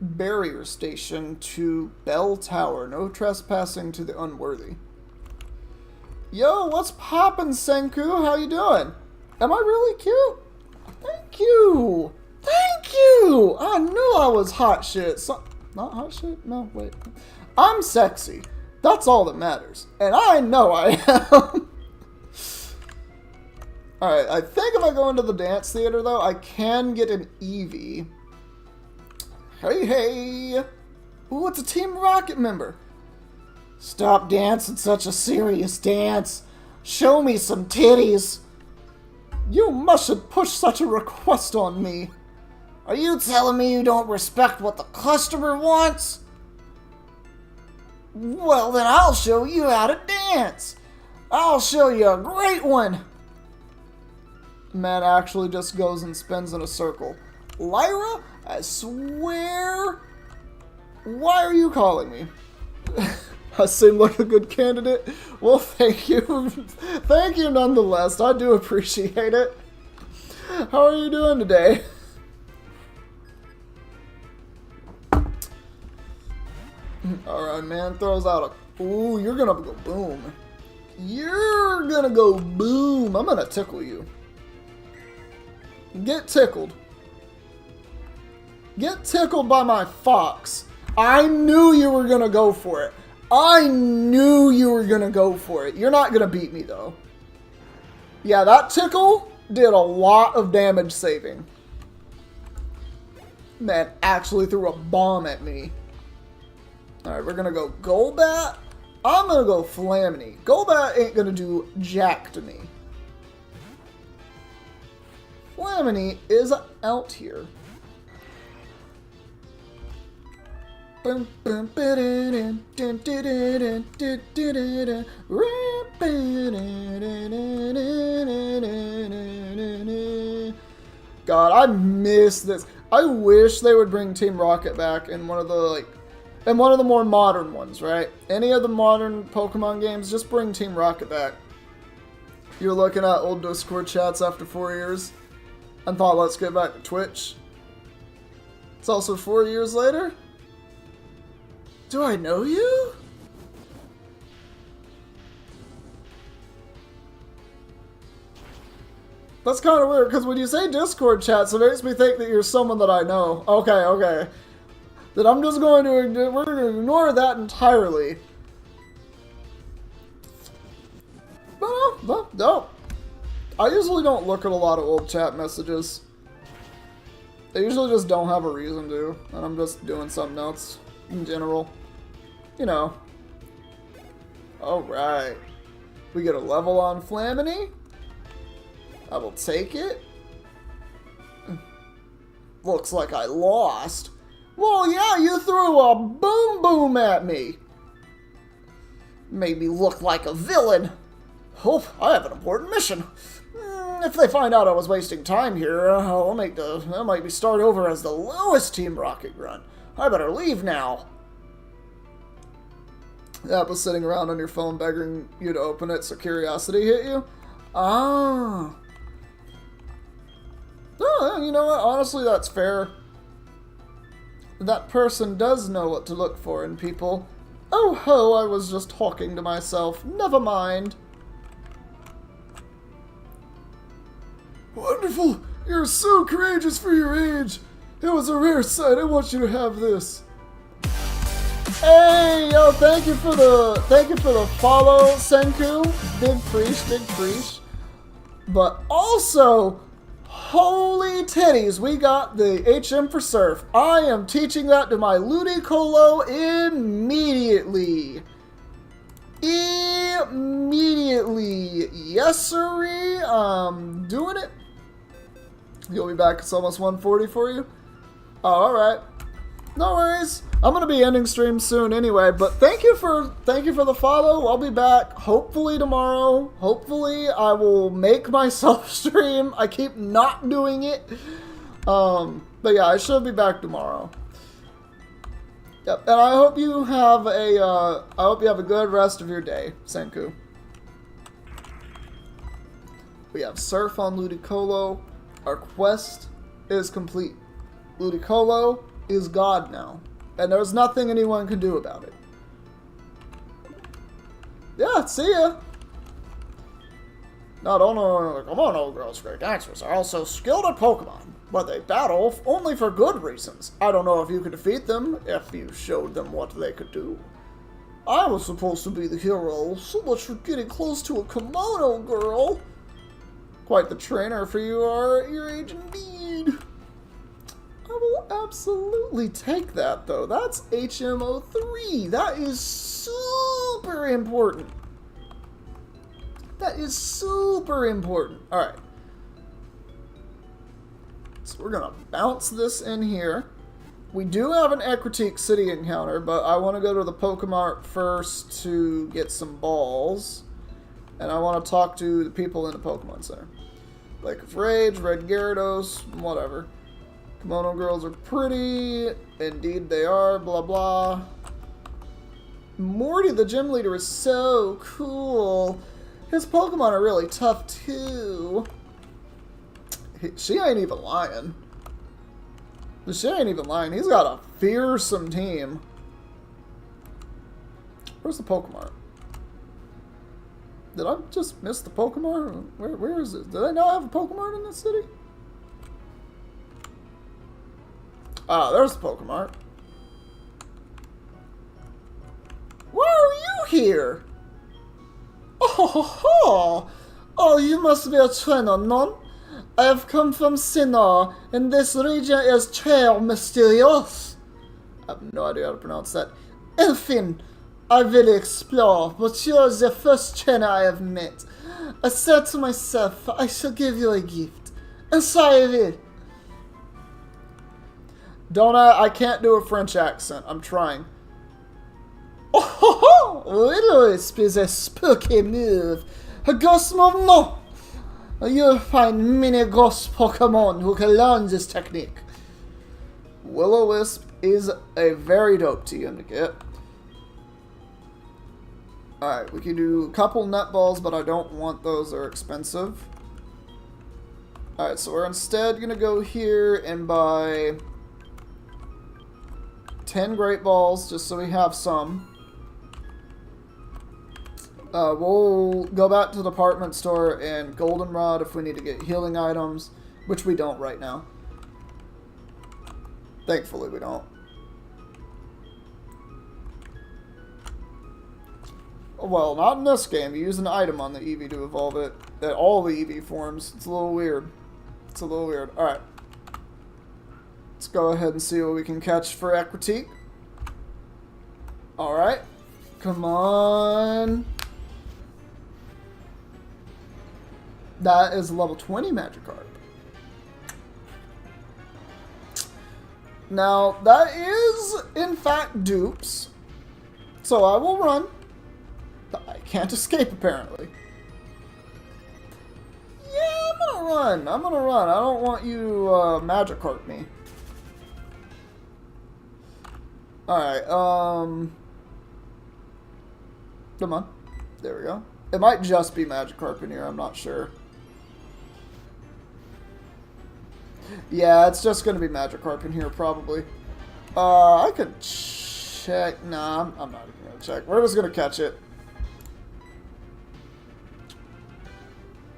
Barrier station to Bell Tower. No trespassing to the unworthy. Yo, what's poppin', Senku? How you doing? Am I really cute? Thank you! Thank you! I knew I was hot shit. Not hot shit? No, wait. I'm sexy. That's all that matters. And I know I am. Alright, I think if I go into the dance theater, though, I can get an Eevee. Hey! Ooh, it's a Team Rocket member. Stop dancing such a serious dance. Show me some titties. You mustn't push such a request on me. Are you telling me you don't respect what the customer wants? Well, then I'll show you how to dance. I'll show you a great one. Man actually just goes and spins in a circle. Lyra, I swear. Why are you calling me? I seem like a good candidate. Well, thank you. Thank you nonetheless. I do appreciate it. How are you doing today? Alright, man. Throws out a... Ooh, you're gonna go boom. You're gonna go boom. I'm gonna tickle you. Get tickled. Get tickled by my fox. I knew you were gonna go for it. I knew you were gonna go for it. You're not gonna beat me, though. Yeah, that tickle did a lot of damage saving. Man actually threw a bomb at me. Alright, we're gonna go Golbat. I'm gonna go Flamini. Golbat ain't gonna do jack to me. Flamini is out here. Got God, I miss this. I wish they would bring Team Rocket back in one of the more modern ones, right? Any of the modern Pokemon games, just bring Team Rocket back. You're looking at old Discord chats after 4 years and thought, let's get back to Twitch. It's also 4 years later. Do I know you? That's kind of weird, because when you say Discord chats, it makes me think that you're someone that I know. Okay. Then I'm just going to, we're going to ignore that entirely. No. I usually don't look at a lot of old chat messages. I usually just don't have a reason to, and I'm just doing something else in general. You know. Alright. We get a level on Flamini. I will take it. Looks like I lost. Well, yeah, you threw a boom boom at me. Made me look like a villain. Oh, I have an important mission. If they find out I was wasting time here, I'll make me start over as the lowest Team Rocket grunt. I better leave now. That was sitting around on your phone begging you to open it, so curiosity hit you? Ah. Oh, you know what? Honestly, that's fair. That person does know what to look for in people. Oh ho, I was just talking to myself. Never mind. Wonderful! You're so courageous for your age! It was a rare sight. I want you to have this. Hey, yo, thank you for the follow, Senku. Big preach. But also, holy titties, we got the HM for Surf. I am teaching that to my Ludicolo immediately. Yes, sirree. Doing it. You'll be back. It's almost 1:40 for you. Oh, alright. No worries. I'm gonna be ending stream soon anyway, but thank you for the follow. I'll be back hopefully tomorrow. Hopefully I will make myself stream. I keep not doing it. But yeah, I should be back tomorrow. Yep, and I hope you have a good rest of your day, Senku. We have Surf on Ludicolo. Our quest is complete. Ludicolo is God now. And there's nothing anyone can do about it. Yeah, see ya! Not only are the Komodo girls great dancers, they're also skilled at Pokemon, but they battle only for good reasons. I don't know if you could defeat them, if you showed them what they could do. I was supposed to be the hero, so much for getting close to a Komodo girl. Quite the trainer for you are at your age indeed. I will absolutely take that, though. That's HMO3. That is super important. That is super important. Alright. So we're going to bounce this in here. We do have an Equitique City encounter, but I want to go to the Pokemart first to get some balls. And I want to talk to the people in the Pokemon Center. Lake of Rage, Red Gyarados, whatever. Kimono girls are pretty. Indeed they are, blah blah. Morty, the gym leader, is so cool. His Pokemon are really tough too. She ain't even lying. She ain't even lying. He's got a fearsome team. Where's the Pokemon? Did I just miss the Pokemon? Where is it? Did I not have a Pokemon in this city? Ah, there's the Pokemon. Why are you here? Oh, you must be a trainer, non? I have come from Sinnoh, and this region is très mysterious. I have no idea how to pronounce that. Enfin, I will explore, but you're the first trainer I have met. I said to myself, I shall give you a gift. Sorry. Don't I can't do a French accent. I'm trying. Oh, little is a spooky move. A ghost move, no. You'll find many ghost Pokemon who can learn this technique. Will-O-Wisp is a very dope TM to get. Alright, we can do a couple net balls, but I don't want those. They're expensive. Alright, so we're instead going to go here and buy 10 Great Balls, just so we have some. We'll go back to the department store and Goldenrod if we need to get healing items, which we don't right now. Thankfully, we don't. Well, not in this game. You use an item on the Eevee to evolve it. At all the Eevee forms. It's a little weird. It's a little weird. Alright. Let's go ahead and see what we can catch for Equitique. Alright. Come on. That is level 20 Magikarp. Now, that is, in fact, dupes. So I will run. I can't escape, apparently. Yeah, I'm gonna run. I'm gonna run. I don't want you Magikarp me. Alright, come on. There we go. It might just be Magikarp in here, I'm not sure. Yeah, it's just gonna be Magikarp in here, probably. I could check. Nah, I'm not even gonna check. We're just gonna catch it.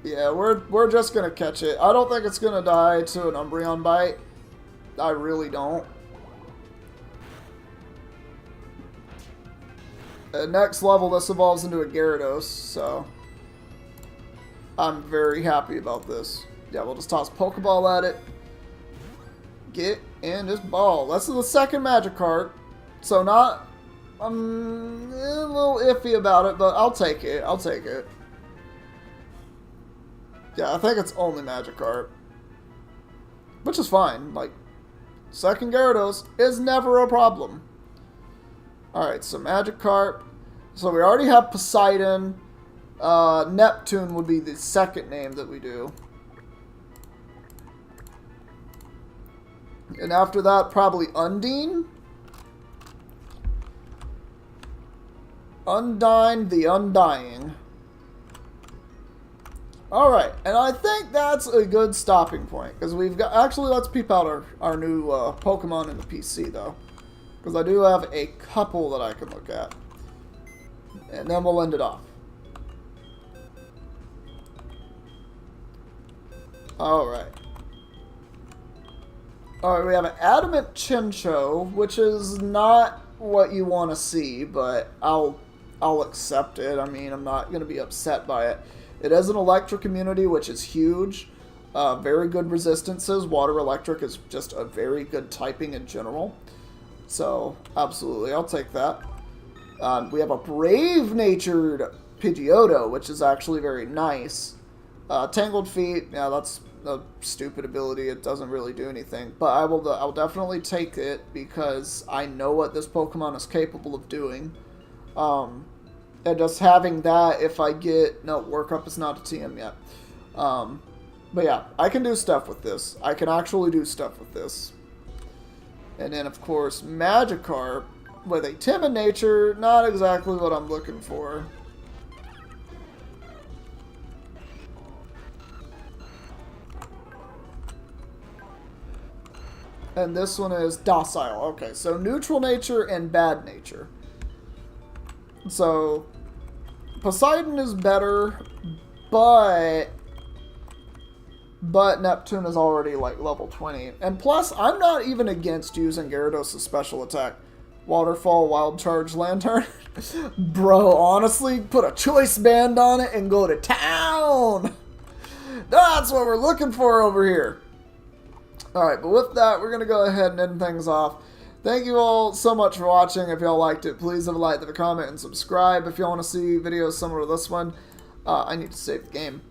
Yeah, we're just gonna catch it. I don't think it's gonna die to an Umbreon bite. I really don't. At next level, this evolves into a Gyarados, so I'm very happy about this. Yeah, we'll just toss Pokeball at it. Get in this ball. This is the second Magikarp, so not. I'm a little iffy about it, but I'll take it. I'll take it. Yeah, I think it's only Magikarp, which is fine. Like, second Gyarados is never a problem. Alright, so Magikarp. So we already have Poseidon. Neptune would be the second name that we do. And after that, probably Undine. Undyne the Undying. Alright, and I think that's a good stopping point. Because we've got... Actually, let's peep out our new Pokemon in the PC, though. Because I do have a couple that I can look at. And then we'll end it off. Alright. Alright, we have an Adamant Chinchou, which is not what you want to see, but I'll accept it. I mean, I'm not going to be upset by it. It is an electric immunity, which is huge. Very good resistances. Water Electric is just a very good typing in general. So, absolutely, I'll take that. We have a brave-natured Pidgeotto, which is actually very nice. Tangled Feet, yeah, that's a stupid ability. It doesn't really do anything. But I'll definitely take it because I know what this Pokemon is capable of doing. And just having that, if I get... No, Work Up is not a TM yet. But yeah, I can do stuff with this. I can actually do stuff with this. And then, of course, Magikarp with a timid nature, not exactly what I'm looking for. And this one is docile. Okay, so neutral nature and bad nature. So, Poseidon is better, but Neptune is already, like, level 20. And plus, I'm not even against using Gyarados' special attack. Waterfall, Wild Charge, Lantern. Bro, honestly, put a choice band on it and go to town! That's what we're looking for over here. Alright, but with that, we're going to go ahead and end things off. Thank you all so much for watching. If y'all liked it, please leave a like, leave a comment, and subscribe. If y'all want to see videos similar to this one, I need to save the game.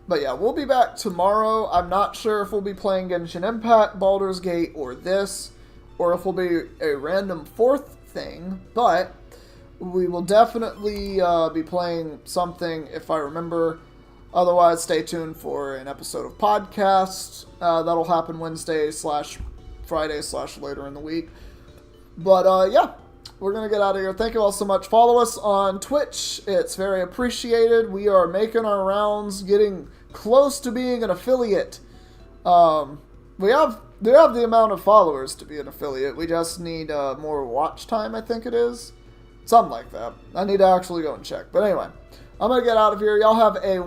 But yeah, we'll be back tomorrow. I'm not sure if we'll be playing Genshin Impact, Baldur's Gate, or this, or if we'll be a random fourth thing, but we will definitely be playing something if I remember. Otherwise, stay tuned for an episode of podcast. That'll happen Wednesday/Friday/later in the week. But yeah, we're going to get out of here. Thank you all so much. Follow us on Twitch. It's very appreciated. We are making our rounds, getting close to being an affiliate. We have the amount of followers to be an affiliate. We just need more watch time, I think it is. Something like that. I need to actually go and check. But anyway, I'm going to get out of here. Y'all have a